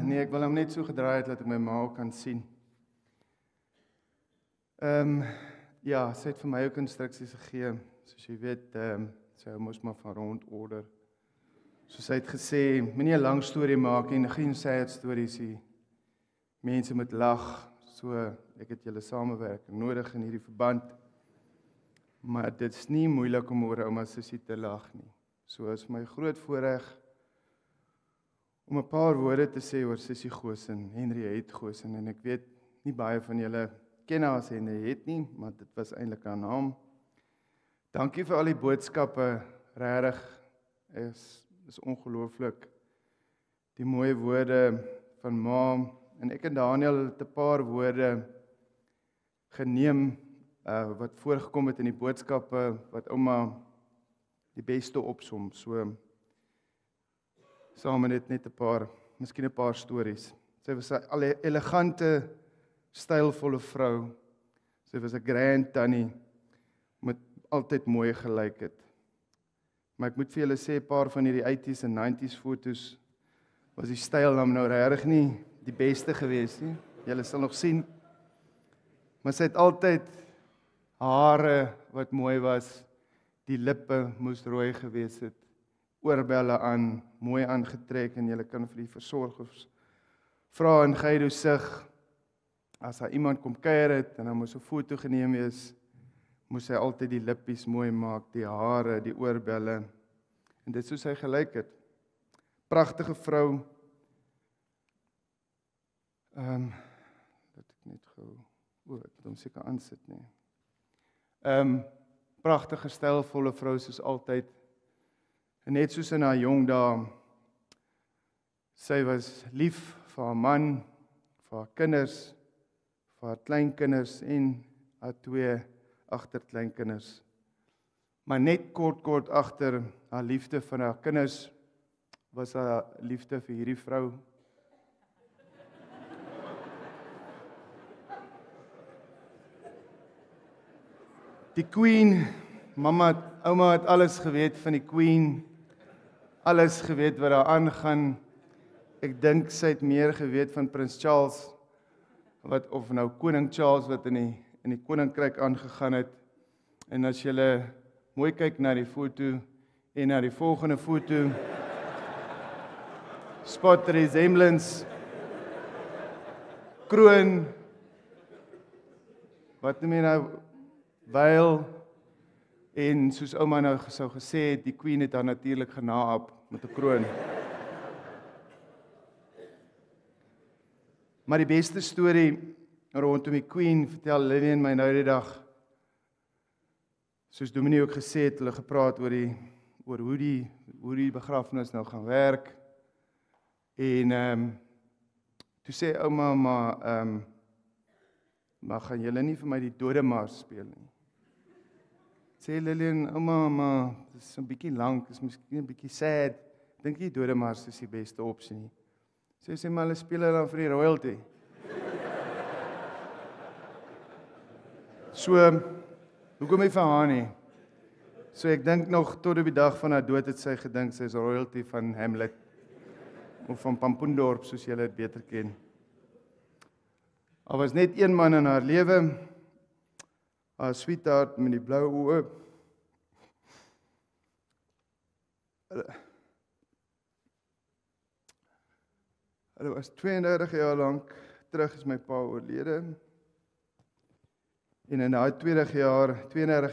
Nee, ek wil hom net so gedraai het dat ek my ma ook kan sien. Ja, sy het vir my ook instruksies gegee. Soos jy weet, sy moes maar van rondorder. So sy het gesê, moenie 'n lang storie maak en geen sad stories nie. Mense moet lag. So ek het julle samewerking nodig in hierdie verband. Maar dit's nie moeilik om oor ouma Sissie te lag nie. So is my groot voorreg om 'n paar woorde te sê oor Sissie Goosen, Henriette Goosen, en ek weet nie baie van julle ken haar as Henriette nie, maar dit was eintlik haar naam. Dankie vir al die boodskappe, regtig is ongelooflik. Die mooi woorde van ma, en ek en Daniel het 'n paar woorde geneem wat voorgekom het in die boodskappe wat ouma die beste opsom. So saam met net 'n paar, miskien 'n paar stories. Sy was 'n elegante, stylvolle vrou. Sy was 'n grand tannie met altyd mooi gelyk het. Maar ek moet vir julle sê 'n paar van hierdie 80s en 90s fotos was die styl nou regtig nie die beste geweest nie. Julle sal nog sien. Maar sy het altyd hare wat mooi was, die lippe moes rooi gewees het, oorbelle aan, mooi aangetrek en julle kan vir die versorgers vra in Gaido sig, as daar iemand kom kuier het en dan moes 'n foto geneem wees, moes hy altyd die lippies mooi maak, die hare, die oorbelle, en dit soos hy gelyk het. Pragtige vrou. Dat ek net gou, ek moet hom seker aansit nie. Pragtige, stylvolle vrou soos altyd. En net soos in haar jong dae, sy was lief vir haar man, vir haar kinders, vir haar kleinkinders en haar 2 agterkleinkinders. Maar net kort agter haar liefde vir haar kinders was haar liefde vir hierdie vrou. Die Queen, ouma het alles geweet van die Queen, alles geweet wat daar aangaan. Ek dink sy het meer geweet van Prins Charles, of nou Koning Charles wat in die koninkryk aangegaan het. En as julle mooi kyk na die foto en na die volgende foto, spot resemblance, kroon, wat noem jy nou, veil, en soos ouma nou sou gesê het, die Queen het haar natuurlik genaap met 'n kroon. Maar die beste storie rondom die Queen vertel Lillian my nou die dag. Soos Dominee ook gesê het, hulle gepraat oor hoe die begrafnis nou gaan werk. En toe sê ouma, maar gaan julle nie vir my die dodemars speel nie? Sê Lillian, ouma, maar dit is 'n bietjie lank, is miskien 'n bietjie sad. Dink nie dodemars is die beste opsie nie. Sê maar hulle speel dan vir die royalty. So, hoekom nie vir haar nie? So ek dink nog tot op die dag van haar dood het sy gedink sy is royalty van Hamlet of van Pampundorp soos julle dit beter ken. Daar was net een man in haar lewe, haar sweetheart met die blou oë. Hulle was 32 jaar lank terug is my pa oorlede. En in daai 32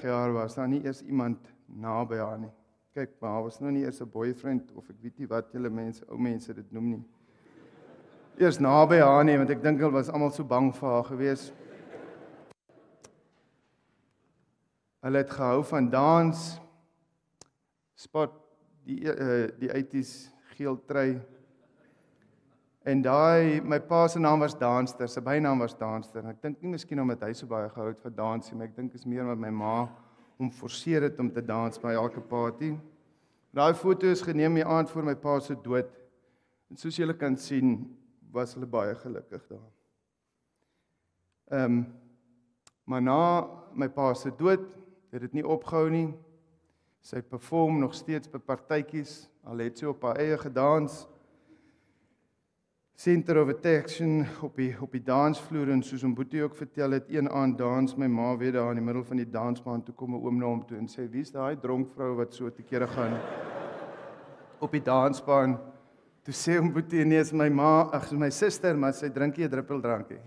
jaar was daar nie eers iemand naby haar nie. Kyk, maar haar was nou nie eers 'n boyfriend of ek weet nie wat julle ou mense dit noem nie. Eers naby haar nie, want ek dink hulle was almal so bang vir haar gewees. Hulle het gehou van dans, spot die 80s geel trui. En my pa se naam was Danster, sy bynaam was Danster. En ek dink nie miskien omdat hy so baie gehou het vir dans nie, maar ek dink is meer omdat my ma hom forceer het om te dans by elke party. Daai foto is geneem die aand voor my pa se dood. En soos julle kan sien, was hulle baie gelukkig daar. Maar na my pa se dood, het dit nie opgehou nie. Sy perform nog steeds by partytjies, al het sy op haar eie gedans. Center of Attraction op die dansvloer, en soos Mboetie ook vertel het, een aand dans my ma weer daar in die middel van die dansbaan, toe kom 'n oom na hom toe en sê, wie is daai dronk vrou wat so te kere gaan op die dansbaan? Toe sê Mboetie, nee, is my ma, my suster, maar sy drink nie 'n druppel drankie.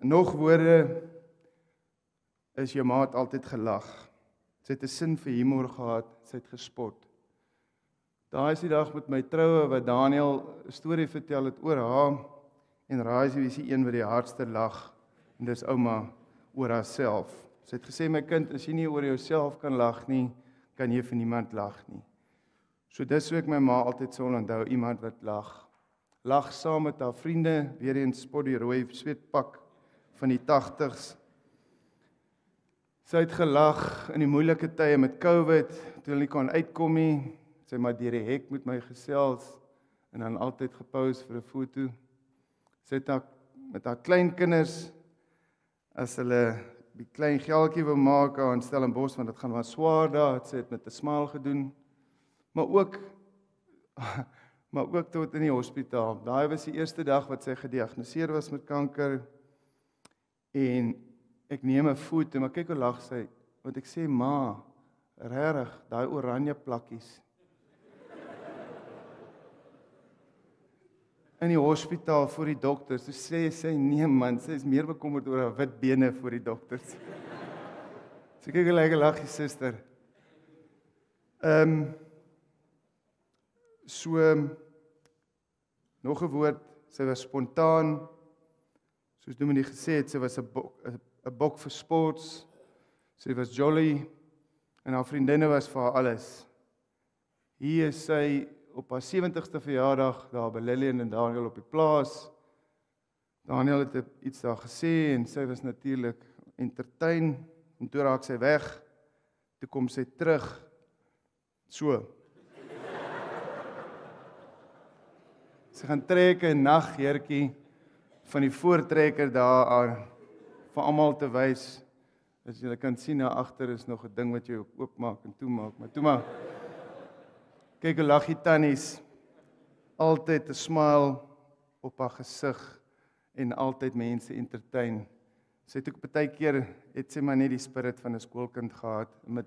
Nog woorde is jou ma het altyd gelag. Sy het 'n sin vir humor gehad, sy het gespot. Daai is die dag met my troue wat Daniel 'n storie vertel het oor haar, en raai wie is die een wat die hardste lag, en dis ouma oor haarself. Sy het gesê, my kind, as jy nie oor jouself kan lag nie, kan jy vir niemand lag nie. So dis hoe ek my ma altyd sal onthou, iemand wat lag. Lag saam met haar vriende, weer eens spot die rooi sweetpak van die 80s. Sy het gelag in die moeilike tye met COVID, toe hulle nie kon uitkom nie. Sy maar deur die hek met my gesels en dan altyd gepose vir 'n foto. Sy het met haar kleinkinders, as hulle die klein geldjie wil maak aan Stellenbosch, want dit gaan maar swaar daar, het sy het met 'n smile gedoen. Maar ook tot in die hospitaal. Daai was die eerste dag wat sy gediagnoseer was met kanker. En ek neem 'n foto, maar kyk hoe lag sy, want ek sê, ma, regtig, daai oranje plakkies. In die hospitaal voor die dokters, so sê sy, nee man, sy is meer bekommerd oor haar wit bene voor die dokters. So kyk hoe lekker lag die suster. Nog 'n woord, sy was spontaan, soos Dominee gesê het, sy was 'n bok vir sports, sy was jolly, en haar vriendinne was vir haar alles. Hier is sy op haar 70ste verjaardag, daar by Lillian en Daniel op die plaas. Daniel het iets daar gesê, en sy was natuurlik entertain, en toe raak sy weg, toe kom sy terug, so. Sy gaan trek 'n nagheertjie van die voortrekker daar aan, vir almal te wys. As jy kan sien, daar agter is nog 'n ding wat jy oopmaak en toemaak, maar toe maar. Kyk hoe lag die tannies, altyd 'n smile op haar gesig en altyd mense entertain. Sy het ook baie keer, het sy maar net die spirit van 'n skoolkind gehad, met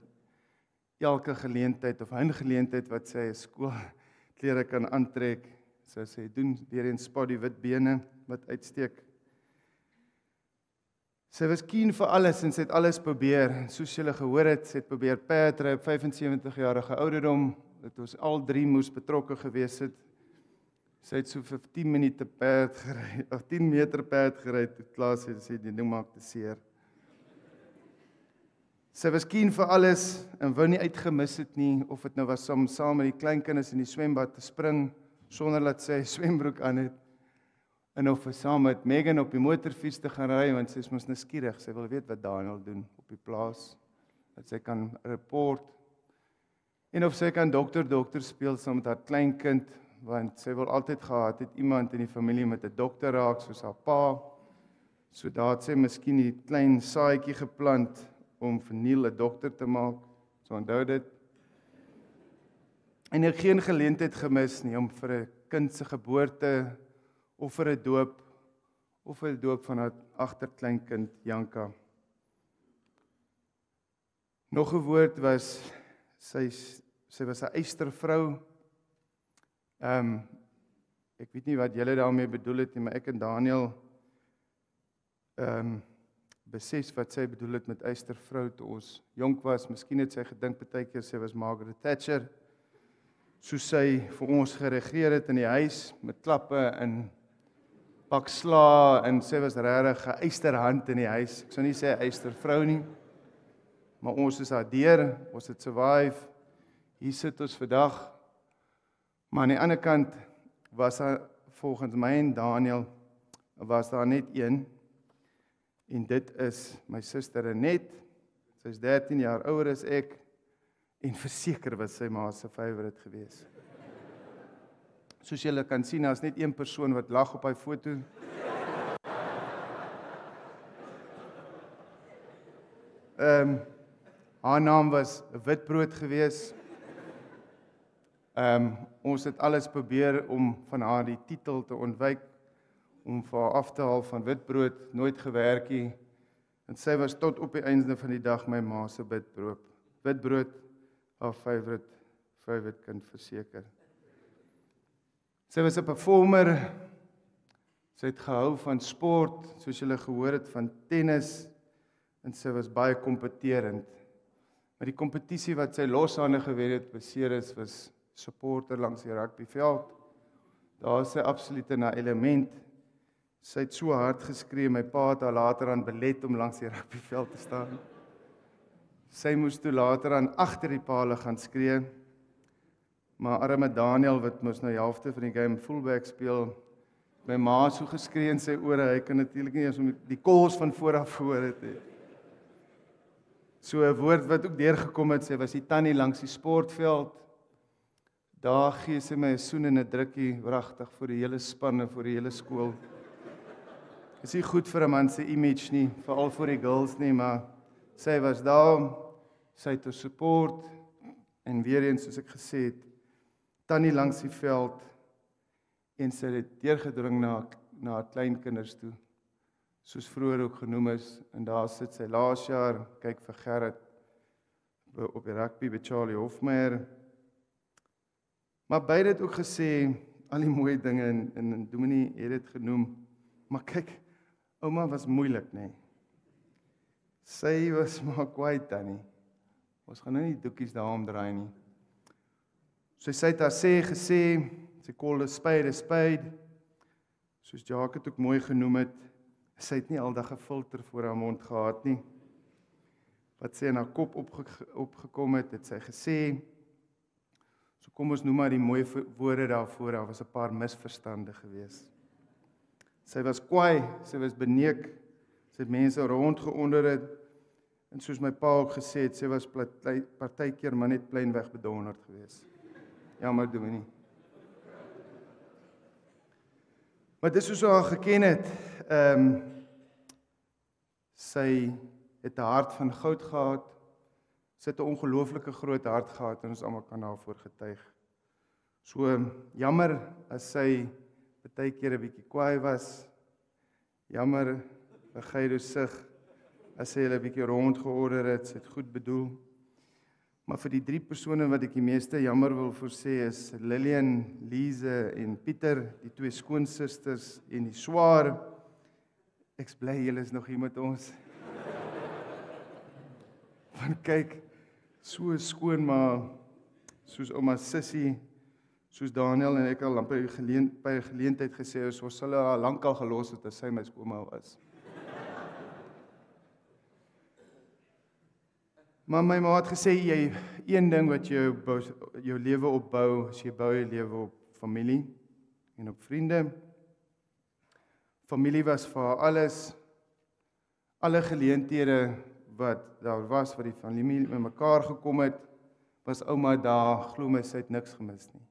elke geleentheid of 'n geleentheid wat sy 'n skoolklere kan aantrek, so sy doen deur en spot die wit bene wat uitsteek. Sy was keen vir alles en sy het alles probeer. Soos julle gehoor het, sy het probeer perdry op 75-jarige ouderdom. Dat ons al 3 moes betrokke gewees het. Sy het so vir 10 minute perd gery, of 10 meter perd gery, toe klaar sy die ding maak te seer. Sy was keen vir alles en wou nie uitgemis het nie, of dit nou was om saam met die kleinkinders in die swembad te spring, sonder dat sy 'n swembroek aan het, en of saam met Megan op die motorfiets te gaan ry, want sy is mos nuuskierig, sy wil weet wat Daniel doen op die plaas, dat sy kan report, en of sy kan dokter speel saam met haar kleinkind, want sy wil altyd gehad het iemand in die familie met 'n dokter raak, soos haar pa, so daar het sy miskien die klein saadjie geplant, om vir Neil 'n dokter te maak, so onthou dit. En ek geen geleentheid gemis nie, om vir 'n kind se geboorte, of vir 'n doop, of vir 'n doop van haar agterkleinkind Janka. Nog 'n woord was, sy was 'n eystervrou. Ek weet nie wat julle daarmee bedoel het nie, maar ek en Daniel besef wat sy bedoel het met eystervrou toe ons jonk was. Miskien het sy gedink baie keer sy was Margaret Thatcher, soos sy vir ons geregeer het in die huis met klappe en baksla, en sy was regtig 'n eysterhand in die huis. Ek sou nie sê 'n eystervrou nie, maar ons is haar deur, ons het survive. Hier sit ons vandag. Maar aan die ander kant was daar, volgens my en Daniel, was daar net een, en dit is my suster Renet. Sy is 13 jaar ouer as ek, en verseker was sy ma se favourite gewees. Soos julle kan sien, daar is net een persoon wat lag op hy foto. Haar naam was Witbrood gewees. Ons het alles probeer om van haar die titel te ontwyk, om vir haar af te haal van Witbrood, nooit gewerk nie. En sy was tot op die einde van die dag my ma se Witbrood, haar favorite kind verseker. Sy was 'n performer, sy het gehou van sport, soos julle gehoor het, van tennis, en sy was baie kompeterend. Maar die kompetisie wat sy loshande gewen het, Ceres was supporter langs die rugbyveld. Daar is sy absoluut in haar element. Sy het so hard geskree, my pa het haar later aan belet om langs die rugbyveld te staan. Sy moes toe later aan agter die palle gaan skree. Maar arme Daniel, wat moes nou die helfte van die game fullback speel, my ma so geskree in sy ore, hy kan natuurlik nie eens om die calls van vooraf gehoor het nie. So 'n woord wat ook deurgekom het, sy was die tannie langs die sportveld. Daar gee sy my 'n soen en 'n drukkie, wragtig vir die hele spanne, vir die hele skool. Is nie goed vir 'n man se image nie, veral vir die girls nie, maar sy was daar, sy het ons support, en weer eens, soos ek gesê het, tannie langs die veld, en sy het deurgedring na haar kleinkinders toe, soos vroeër ook genoem is, en daar sit sy laas jaar, kyk vir Gerrit, op die rugby by Charlie Hofmeyer. Maar beide het ook gesê, al die mooi dinge, en Dominee het dit genoem, maar kyk, ouma was moeilik, nee. Sy was maar kwaai tannie. Ons gaan nou nie doekies daar omdraai nie. So sy het haar gesê, sy call 'n spade, soos Jacques het ook mooi genoem het, sy het nie aldag 'n filter voor haar mond gehad nie. Wat sy in haar kop opgekom het, het sy gesê, so kom ons noem maar die mooi woorde daarvoor, daar was 'n paar misverstande gewees. Sy was kwaai, sy was beneek, sy het mense rondgeonder het, en soos my pa ook gesê het, sy was partykeer maar net pleinweg bedonderd gewees. Jammer, Dominee. Maar dis soos haar geken het, sy het 'n hart van goud gehad, sy het 'n ongelooflike groot hart gehad, en ons almal kan daarvoor getuig. So, jammer as sy partykeer 'n bietjie kwaai was, jammer, begryp sig, as sy hulle 'n bietjie rondgeorder het, sy het goed bedoel. Maar vir die 3 persone wat ek die meeste jammer wil voorsê is Lillian, Lise en Pieter, die 2 skoonsusters en die swaar. Ek's bly julle is nog hier met ons. Want kyk, so skoon maar soos ouma Sissie, soos Daniel en ek al by geleentheid gesê het, ons sal haar lankal gelos het as sy my skoonma was. Maar my ma het gesê, een ding wat jou lewe opbou, as jy bou jou lewe op familie en op vriende. Familie was vir haar alles, alle geleenthede wat daar was, wat die familie met mekaar gekom het, was ouma daar, glo my, sy het niks gemis nie.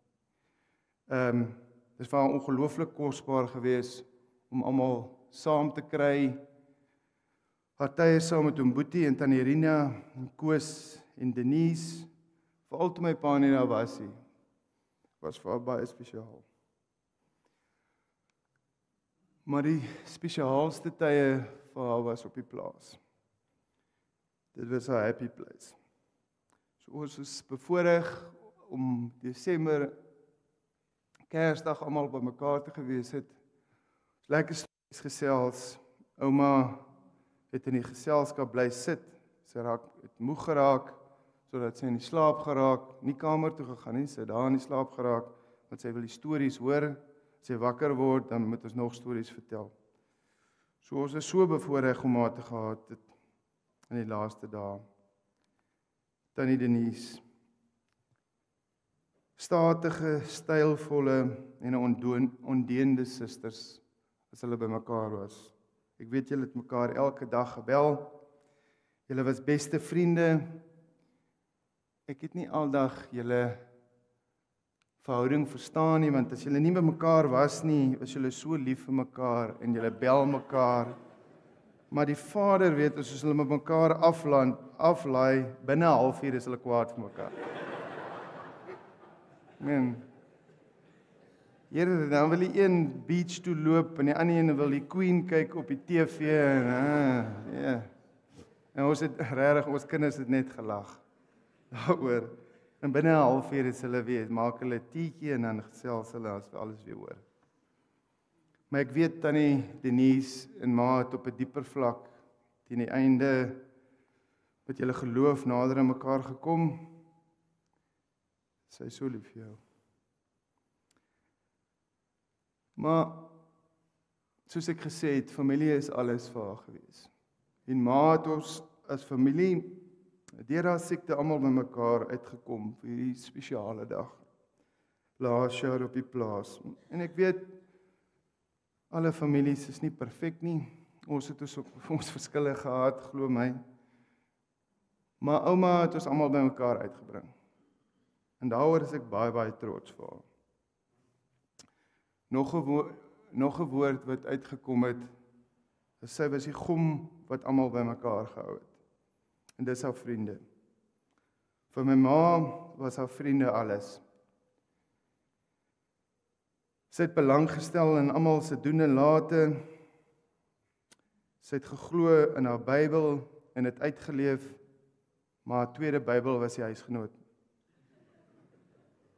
Dit was vir haar ongelooflik kosbaar gewees, om almal saam te kry, haar tye saam met oom Boetie en tannie Rina, en Koos en Denise, veral toe my pa nie daar was nie, was vir haar baie spesiaal. Maar die spesiaalste tye vir haar was op die plaas. Dit was haar happy place. So ons is bevoorreg om Desember, Kersdag almal by mekaar te gewees het. Lekker stories gesels, ouma het in die geselskap bly sit, sy het moeg geraak, sodat sy in die slaap geraak, nie kamer toe gegaan nie, sy het daar in die slaap geraak, want sy wil die stories hoor, as sy wakker word, dan moet ons nog stories vertel. So ons is so bevoorreg om haar te gehad het, in die laaste dae. Tannie Denise, statige, stylvolle en ondeende susters, as hulle by mekaar was. Ek weet julle het mekaar elke dag gebel, julle was beste vriende, ek het nie aldag julle verhouding verstaan nie, want as julle nie by mekaar was nie, was julle so lief vir mekaar, en julle bel mekaar, maar die Vader weet, as hulle met mekaar aflaai, binne 'n halfuur is hulle kwaad vir mekaar. Here, dan wil die een beach toe loop, en die ander een wil die Queen kyk op die TV, en ons het regtig, ons kinders het net gelag, daaroor, en binne 'n halfuur is hulle weer, maak hulle teetjie, en dan gesels hulle as alles weer hoor. Maar ek weet, tannie Denise en ma het op 'n dieper vlak, teen die einde, met julle geloof nader aan mekaar gekom, sy is so lief vir jou. Maar, soos ek gesê het, familie is alles vir haar gewees. En ma het ons as familie, deur haar siekte almal by mekaar uitgekom vir hierdie spesiale dag. Laas jaar op die plaas. En ek weet, alle families is nie perfek nie. Ons het ons verskille gehad, glo my. Maar ouma het ons almal bymekaar uitgebring. En daaroor is ek baie trots vir haar. Nog 'n woord wat uitgekom het, sy was die gom wat almal bymekaar gehou het. En dis haar vriende. Vir my ma was haar vriende alles. Sy het belang gestel in almal se doen en late. Sy het geglo in haar Bybel en het uitgeleef, maar haar tweede Bybel was die huisgenoot.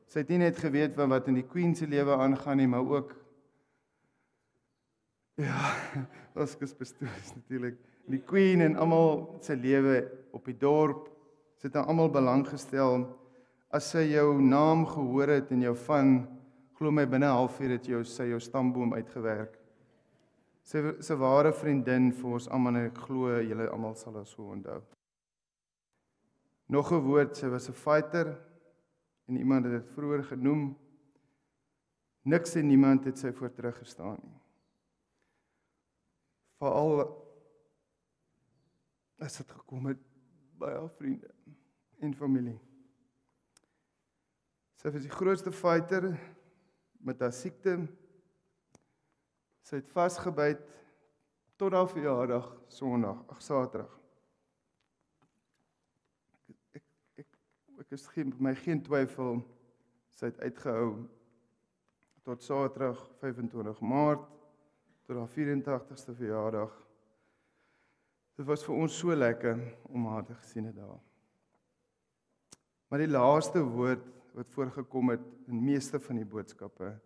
Sy het nie net geweet van wat in die Queen se lewe aangaan nie, maar ook as pastoors natuurlik, die Queen en almal se lewe op die dorp. Sy het aan almal belang gestel. As sy jou naam gehoor het en jou van, glo my binne 'n halfuur het sy jou stamboom uitgewerk. Sy is 'n ware vriendin vir ons almal en ek glo julle almal sal haar so onthou. Nog 'n woord, sy was 'n fighter en iemand het dit vroeër genoem. Niks en niemand het sy voor teruggestaan nie. Veral as dit gekom het by haar vriende en familie. Sy was die grootste fighter met haar siekte. Sy het vasgebyt tot haar verjaardag Saterdag. Ek is geen twyfel, sy het uitgehou tot Saterdag 25 Maart, tot haar 84ste verjaardag. Dit was vir ons so lekker om haar te gesien het daar. Maar die laaste woord wat voorgekom het in meeste van die boodskappe,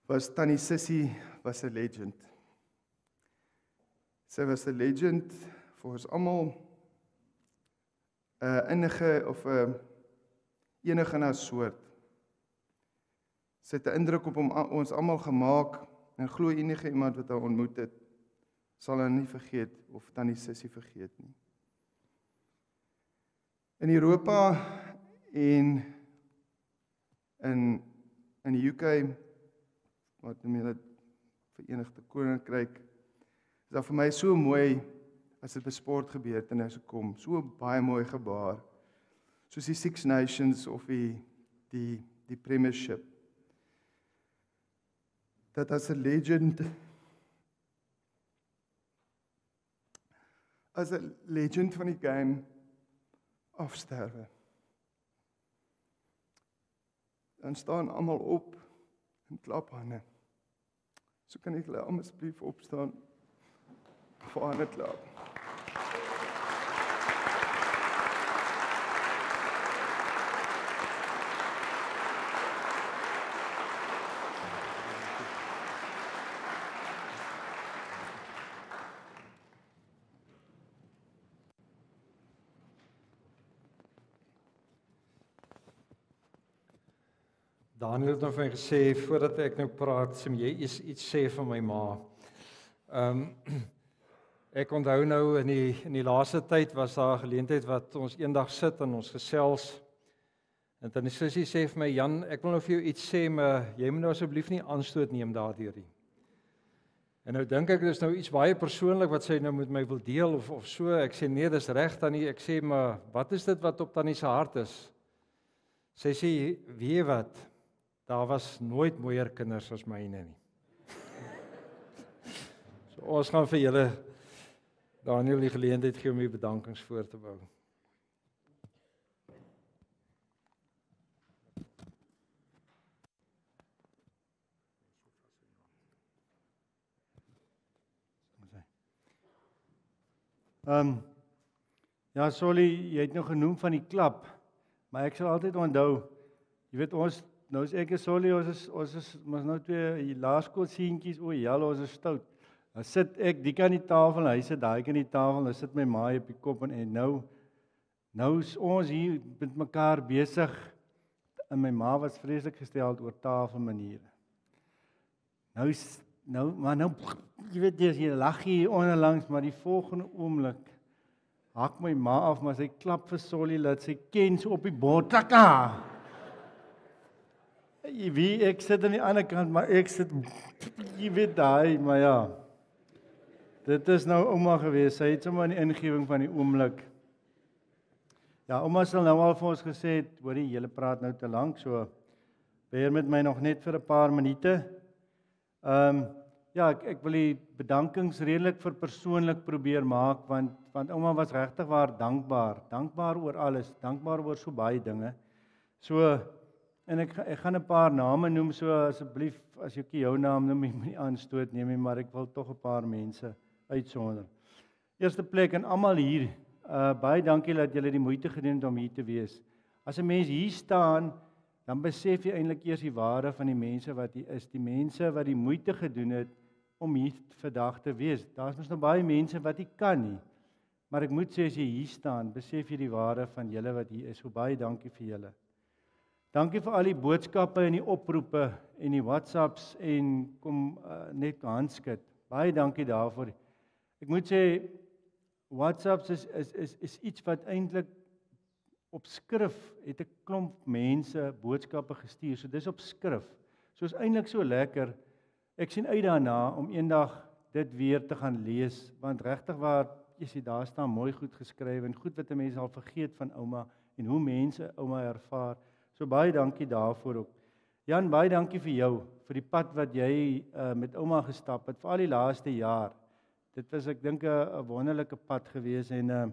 was Tannie Sissy was 'n legend. Sy was 'n legend vir ons almal, enige in haar soort. Sy het 'n indruk op ons almal gemaak en glo enige iemand wat haar ontmoet het, sal haar nie vergeet of Tannie Sissy vergeet nie. In Europa en in die UK, wat noem jy dit, Verenigde Koninkryk, is daar vir my so mooi as dit by sportgebeurtenisse kom, so baie mooi gebaar, soos die Six Nations of die Premiership, dat as 'n legend van die game afsterwe. Dan staan almal op en klap hande. So kan ek hulle asseblief opstaan vir hande klap. Daniel het nou vir my gesê, voordat ek nou praat, sê jy iets sê van my ma. Ek onthou nou in die laaste tyd was daar 'n geleentheid wat ons eendag sit en ons gesels. En dan die sussie sê vir my, Jan, ek wil nou vir jou iets sê, maar jy moet nou asseblief nie aanstoot neem daardeur nie. En nou dink ek, dis nou iets baie persoonlik wat sy nou met my wil deel of so. Ek sê, nee, dis reg Tannie. Ek sê, maar wat is dit wat op Tannie se hart is? Sy sê, weet jy wat? Daar was nooit mooier kinders as myne nie. So ons gaan vir julle Daniel die geleentheid gee om die bedankings voor te bou. Ja, Solly, jy het nou genoem van die klap, maar ek sal altyd onthou, jy weet ons, nou is ek en Solly, ons is nou twee laerskoolseentjies, ons is stout. Dan sit ek die kant die tafel, hy sit daai kant die tafel, dan sit my ma op die kop en nou is ons hier met mekaar besig, en my ma was vreeslik gesteld oor tafelmaniere. Maar jy weet, jy lag hier onderlangs, maar die volgende oomblik hak my ma af, maar sy klap vir Solly, laat sy ken so op die bord, taka! Ek sit aan die ander kant, maar ek sit, jy weet daai, maar ja, dit is nou ouma gewees, sy het sommer in die ingewing van die oomblik Ja, ouma sal nou al vir ons gesê het, hoorie, julle praat nou te lank, so beheer met my nog net vir 'n paar minute. Ja, ek wil die bedankings redelik vir persoonlik probeer maak, want ouma was regtig waar dankbaar oor alles, dankbaar oor so baie dinge. So, en ek gaan 'n paar name noem, so asseblief, as jy jou naam noem, jy moenie aanstoot neem nie, maar ek wil tog 'n paar mense uitsonder. Eerste plek en almal hier, baie dankie dat julle die moeite gedoen het om hier te wees. As 'n mens hier staan, dan besef jy eintlik eers die waarde van die mense wat hier is, die mense wat die moeite gedoen het om hier vandag te wees. Daar's mos nou baie mense wat nie kan nie. Maar ek moet sê as jy hier staan, besef jy die waarde van julle wat hier is. So baie dankie vir julle. Dankie vir al die boodskappe en die oproepe en die WhatsApps en kom net handskud. Baie dankie daarvoor. Ek moet sê WhatsApps is iets wat eintlik op skrif het 'n klomp mense boodskappe gestuur. So dis op skrif. So is eintlik so lekker. Ek sien uit daarna om eendag dit weer te gaan lees, want regtig waar daar staan mooi goed geskryf en goed wat mense al vergeet van ouma en hoe mense ouma ervaar. So baie dankie daarvoor ook. Jan, baie dankie vir jou, vir die pad wat jy met ouma gestap het, vir al die laaste jaar. Dit was, ek dink, 'n wonderlike pad gewees en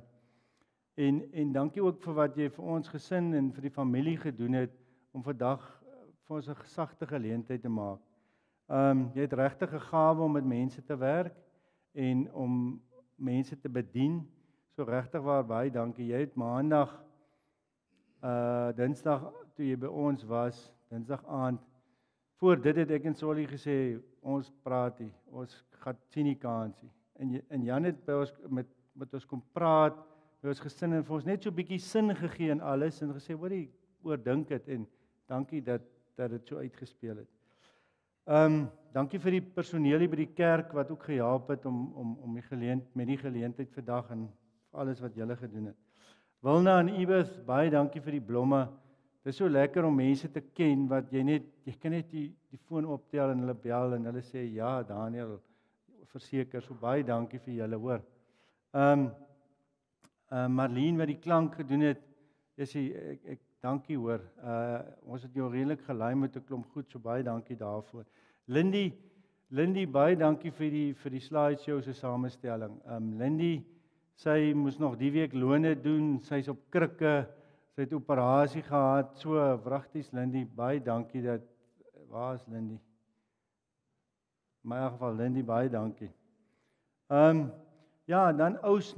dankie ook vir wat jy vir ons gesin en vir die familie gedoen het om vandag vir ons 'n gesagte geleentheid te maak. Jy het regtig 'n gawe om met mense te werk en om mense te bedien. So regtig waar baie dankie. Jy het maandag Dinsdag toe jy by ons was, Dinsdag aand. Voor dit het ek en Solly gesê ons praat nie. Ons gaan sien nie kans nie. En Jan het by ons met ons kom praat, by ons gesin en vir ons net so 'n bietjie sin gegee en alles en gesê, hoorie, oordink dit en dankie dat dit so uitgespeel het. Dankie vir die personeel hier by die kerk wat ook gehelp het om met die geleentheid vandag en vir alles wat julle gedoen het. Wilna en Ibeth, baie dankie vir die blomme. Dit is so lekker om mense te ken wat jy kan net die foon optel en hulle bel en hulle sê ja, Daniel, verseker, so baie dankie vir julle, hoor. Marlene wat die klank gedoen het, ek dankie hoor. Ons het jou redelik gelei met 'n klomp goed, so baie dankie daarvoor. Lindy, baie dankie vir die slideshow se samestelling. Lindy, sy moes nog die week lone doen, sy's op krikke, sy het operasie gehad, so wragties Lindy, baie dankie dat, waar is Lindy? In my geval Lindy, baie dankie. Ja, dan Ous,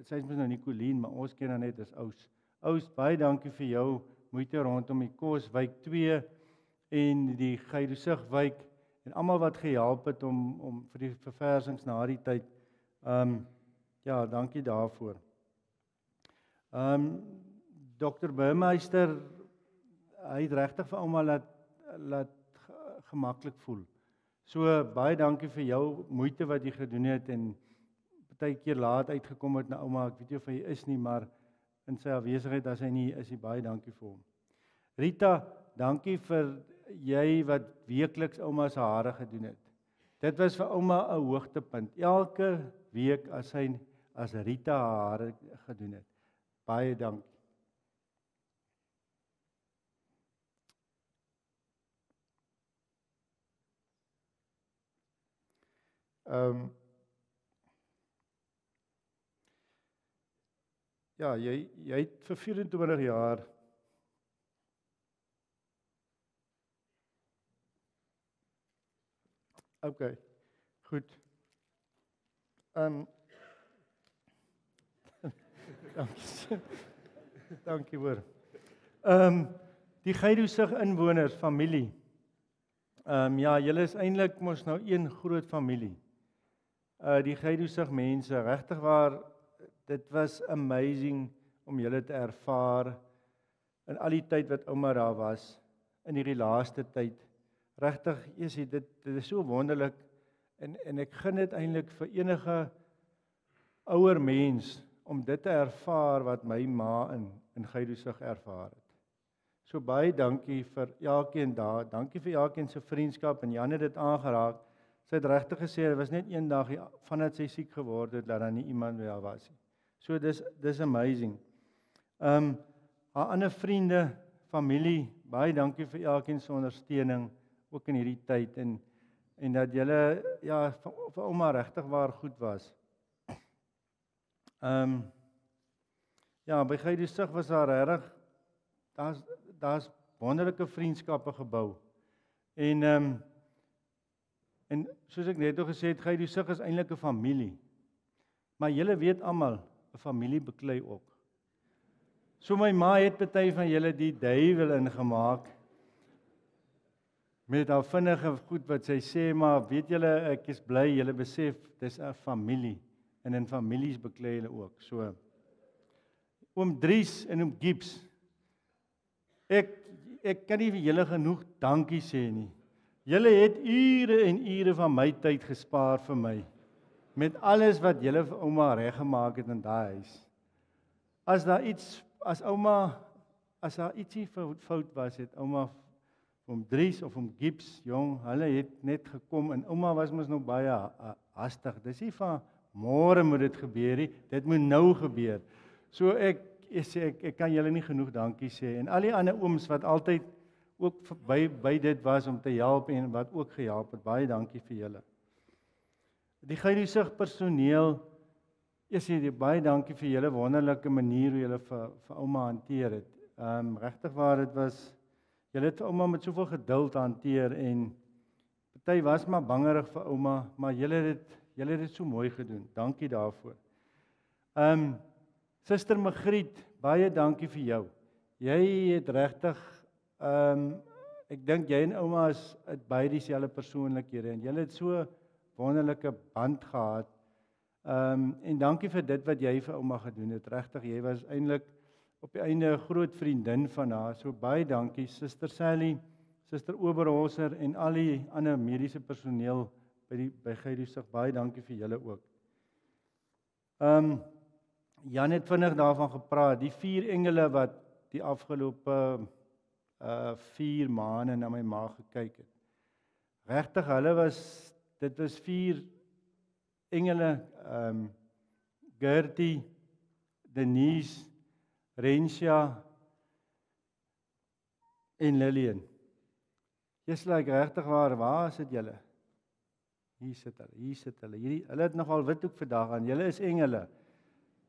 sy is mos nou Nicoline, maar ons ken haar net as Ous. Ous, baie dankie vir jou moeite rondom die Koswyk 2 en die Geidossigwyk en almal wat gehelp het om vir die verversings na die tyd. Ja, dankie daarvoor. Dr. Burmeister, hy het regtig vir ouma laat gemaklik voel. So baie dankie vir jou moeite wat jy gedoen het en baie keer laat uitgekom het na ouma. Ek weet nie of hy is nie, maar in sy afwesigheid as hy nie is, hy baie dankie vir hom. Rita, dankie vir jy wat weekliks ouma se hare gedoen het. Dit was vir ouma 'n hoogtepunt. Elke week as Rita haar hare gedoen het. Baie dankie. Ja, jy het vir 24 jaar Okay, goed. Dankie hoor. Die Geidosig inwoners, familie. Ja, julle is eintlik mos nou een groot familie. Die Geidosig mense, regtig waar, dit was amazing om julle te ervaar in al die tyd wat ouma daar was, in hierdie laaste tyd. Regtig, dit is so wonderlik en ek gun dit eintlik vir enige ouer mens om dit te ervaar wat my ma in Geidosig ervaar het. So baie dankie vir elkeen daar. Dankie vir elkeen se vriendskap en Jan het dit aangeraak. Sy het regtig gesê dit was net een dag vandat sy siek geword het dat daar nie iemand by haar was nie. So dis amazing. Haar ander vriende, familie, baie dankie vir elkeen se ondersteuning ook in hierdie tyd en dat julle ja vir ouma regtig waar goed was. Ja, by Geidesig was daar regtig daar's wonderlike vriendskappe gebou. En soos ek net gesê het, Geidesig is eintlik 'n familie. Maar julle weet almal, 'n familie beklei ook. So my ma het party van julle die duiwel ingemaak met haar vinnige goed wat sy sê, maar weet julle, ek is bly julle besef dis 'n familie en in families beklei hulle ook. So oom Dries en oom Gibbs, ek kan nie vir julle genoeg dankie sê nie. Julle het ure en ure van my tyd gespaar vir my met alles wat julle vir ouma reggemaak het in daai huis. As daar ietsie fout was, het ouma om Dries of om Gibbs, jong, hulle het net gekom en ouma was mos nou baie hastig. Dis nie van môre moet dit gebeur nie, dit moet nou gebeur. So ek kan julle nie genoeg dankie sê en al die ander ooms wat altyd ook by dit was om te help en wat ook gehelp het, baie dankie vir julle. Die Geidesig personeel, baie dankie vir julle wonderlike manier hoe julle vir ouma hanteer het. Regtig waar dit was, julle het vir ouma met soveel geduld hanteer en party was maar bangerig vir ouma, maar julle het dit so mooi gedoen. Dankie daarvoor. Suster Magriet, baie dankie vir jou. Jy het regtig ek dink jy en ouma is baie dieselfde persoonlikhede en julle het so wonderlike band gehad. En dankie vir dit wat jy vir ouma gedoen het. Regtig, jy was eintlik op die einde 'n groot vriendin van haar. So baie dankie Suster Sally, Suster Oberholzer en al die ander mediese personeel by Geidesig. Baie dankie vir julle ook. Jan het vinnig daarvan gepraat, die 4 engele wat die afgelope 4 maande na my ma gekyk het. Regtig, dit was 4 engele, Gertie, Denise, Rensha en Lillian. Jy's regtig waar is dit julle? Hier sit hulle. Hulle het nogal wit ook vandag aan. Julle is engele.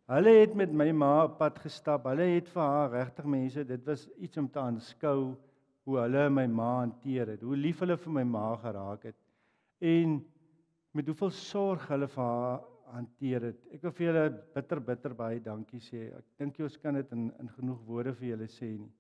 Hulle het met my ma op pad gestap. Hulle het vir haar regtig mense, dit was iets om te aanskou hoe hulle my ma hanteer het. Hoe lief hulle vir my ma geraak het. En met hoeveel sorg hulle vir haar hanteer het. Ek wil vir julle bitter baie dankie sê. Ek dink ons kan dit in genoeg woorde vir julle sê nie.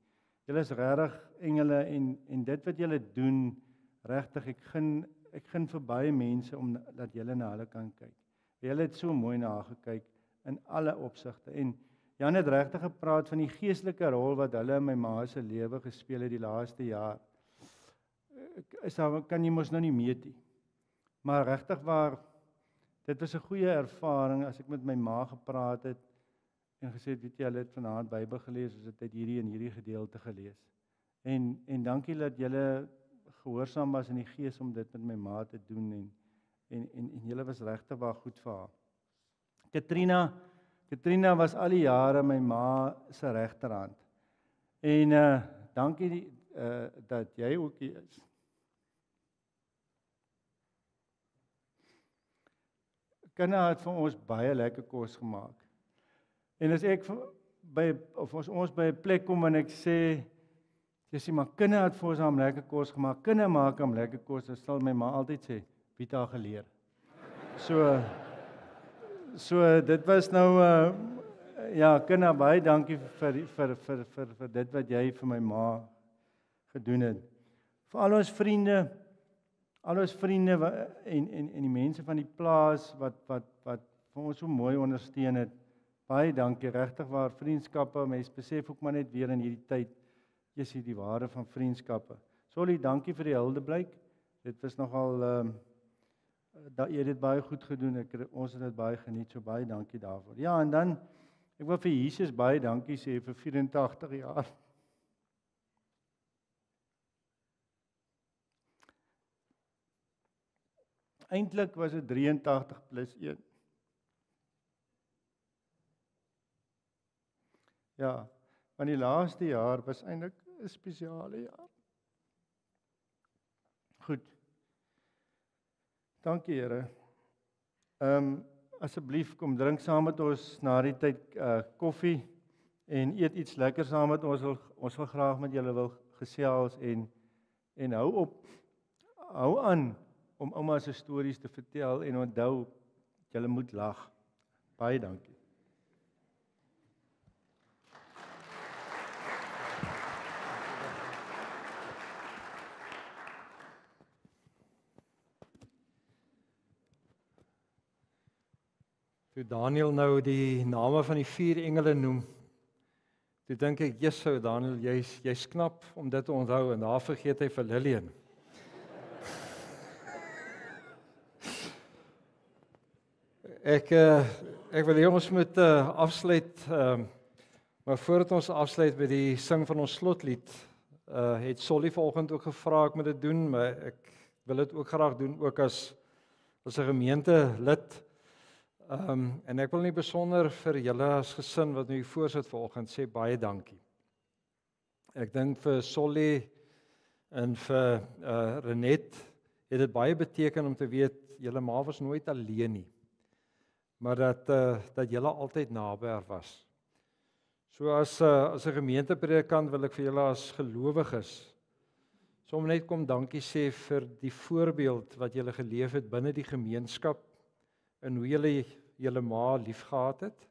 Julle is regtig engele en dit wat julle doen, regtig ek gun vir baie mense om dat julle na hulle kan kyk. Julle het so mooi na haar gekyk in alle opsigte. En Jan het regtig gepraat van die geestelike rol wat hulle in my ma se lewe gespeel het die laaste jaar. Kan jy mos nou nie meet nie. Maar regtig waar, dit was 'n goeie ervaring as ek met my ma gepraat het en gesê het, weet jy, hulle het vanaand Bybel gelees, ons het uit hierdie gedeelte gelees. En dankie dat julle gehoorsaam was in die gees om dit met my ma te doen en julle was regtig waar goed vir haar. Katrina was al die jare my ma se regterhand. En dankie dat jy ook hier is. Kinna het vir ons baie lekker kos gemaak. En as ek ons by 'n plek kom en ek sê, maar Kinna het vir ons lekker kos gemaak. Kinna maak hom lekker kos, dan sal my ma altyd sê, wie het haar geleer? So dit was nou Kinna, baie dankie vir dit wat jy vir my ma gedoen het. Vir al ons vriende en die mense van die plaas wat vir ons so mooi ondersteun het. Baie dankie, regtig waar vriendskappe, mense besef ook maar net weer in hierdie tyd, is die waarde van vriendskappe. Solly, dankie vir die huldeblyk. Dit was nogal jy het dit baie goed gedoen. Ons het dit baie geniet, so baie dankie daarvoor. Ja, en dan ek wil vir Jesus baie dankie sê vir 84 jaar. Eintlik was dit 83 plus 1. Ja, want die laaste jaar was eintlik 'n spesiale jaar. Goed. Dankie Here. Asseblief kom drink saam met ons na die tyd koffie en eet iets lekker saam met ons. Ons wil graag met julle wil gesels en hou aan om ouma se stories te vertel en onthou julle moet lag. Baie dankie. Toe Daniel nou die name van die 4 engele noem, toe dink ek, "Jesou Daniel, jy's knap om dit te onthou," en daar vergeet hy vir Lillian. Ek wil hê ons moet afsluit, maar voordat ons afsluit by die sing van ons slotlied, het Solly vanoggend ook gevra ek moet dit doen, maar ek wil dit ook graag doen ook as 'n gemeentelid. En ek wil nie besonder vir julle as gesin wat nou hier voorsit vanoggend sê baie dankie. Ek dink vir Solly en vir Renet het dit baie beteken om te weet julle ma was nooit alleen nie, maar dat julle altyd naby haar was. So as 'n gemeentepredikant wil ek vir julle as gelowiges sommer net kom dankie sê vir die voorbeeld wat julle geleef het binne die gemeenskap en hoe julle ma liefgehad het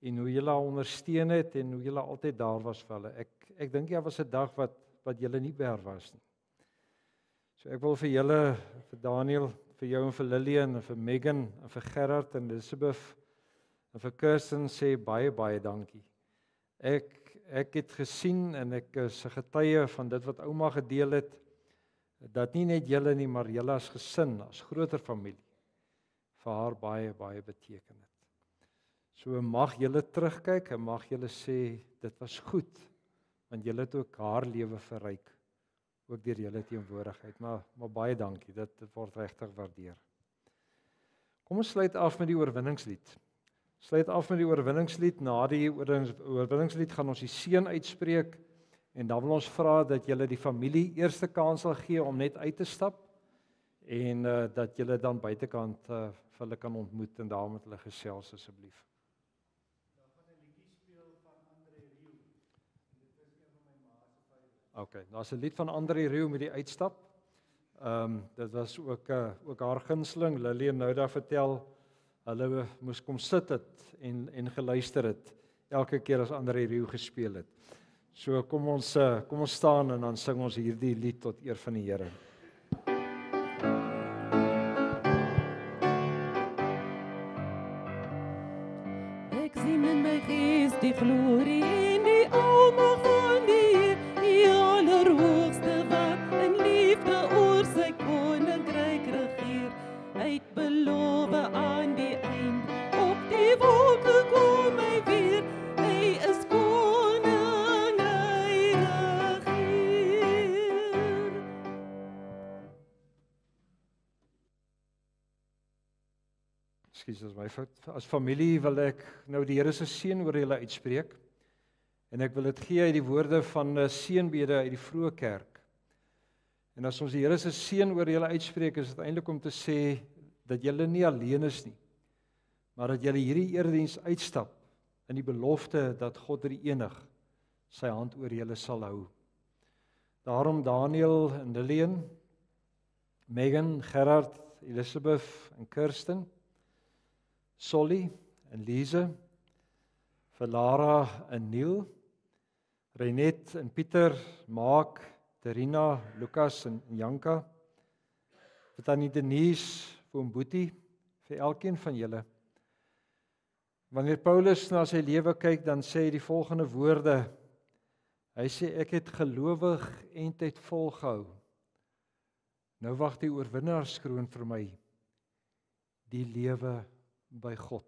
en hoe julle haar ondersteun het en hoe julle altyd daar was vir hulle. Ek dink daar was 'n dag wat julle nie by haar was nie. So ek wil vir julle, vir Daniel, vir jou en vir Lillian en vir Megan en vir Gerard en Elizabeth en vir Kirsten sê baie dankie. Ek het gesien en ek is 'n getuie van dit wat ouma gedeel het, dat nie net julle nie, maar julle as gesin, as groter familie vir haar baie beteken het. So mag julle terugkyk en mag julle sê dit was goed, want julle het ook haar lewe verryk, ook deur julle teenwoordigheid. Maar baie dankie, dit word regtig waardeer. Kom ons sluit af met die oorwinningslied. Sluit af met die oorwinningslied. Na die oorwinningslied gaan ons die seën uitspreek en dan wil ons vra dat julle die familie eerste kans sal gee om net uit te stap en dat julle dan buitekant vir hulle kan ontmoet en daar met hulle gesels asseblief. Dan gaan 'n liedjie speel van Andre Rieu. Dit is een van my ma se favoriete. Okay, daar's 'n lied van Andre Rieu met die uitstap. Dit was ook haar gunsteling. Lillian nou daar vertel hulle moes kom sit het en geluister het elke keer as Andre Rieu gespeel het. So kom ons staan en dan sing ons hierdie lied tot eer van die Here. Die glorie en die almag van die Allerhoogste wat in liefde oor sy koninkryk regeer. Hy het beloof aan die eind, op die wolke kom hy weer. Hy is koning, hy regeer. Ekskuus, as my fout. As familie wil ek nou die Here se seën oor julle uitspreek. En ek wil dit gee uit die woorde van seënbede uit die vroeë kerk. En as ons die Here se seën oor julle uitspreek, is dit eintlik om te sê dat julle nie alleen is nie, maar dat julle hierdie erediens uitstap in die belofte dat God drie-enig sy hand oor julle sal hou. Daarom Daniel en Lillian, Megan, Gerard, Elizabeth en Kirsten, Solly en Lise, vir Lara en Neil, Renet en Pieter, Maak, Terina, Lukas en Janka, vir Tannie Denise, vir oom Boetie, vir elkeen van julle. Wanneer Paulus na sy lewe kyk, dan sê hy die volgende woorde. Hy sê, ek het gelowig en tyd volgehou. Nou wag die oorwinnaarskroon vir my, die lewe by God.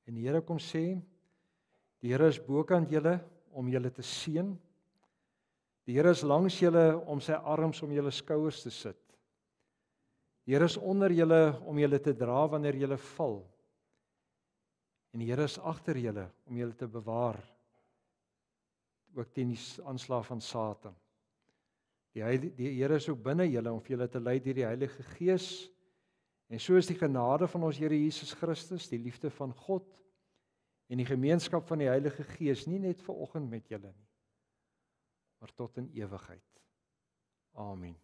En die Here kom sê, die Here is bokant julle om julle te seën. Die Here is langs julle om sy arms om julle skouers te sit. Die Here is onder julle om julle te dra wanneer julle val. En die Here is agter julle om julle te bewaar ook teen die aanslag van Satan. Die Here is ook binne julle om vir julle te lei deur die Heilige Gees. En so is die genade van ons Here Jesus Christus, die liefde van God en die gemeenskap van die Heilige Gees nie net vir oggend met julle nie, maar tot in ewigheid. Amen.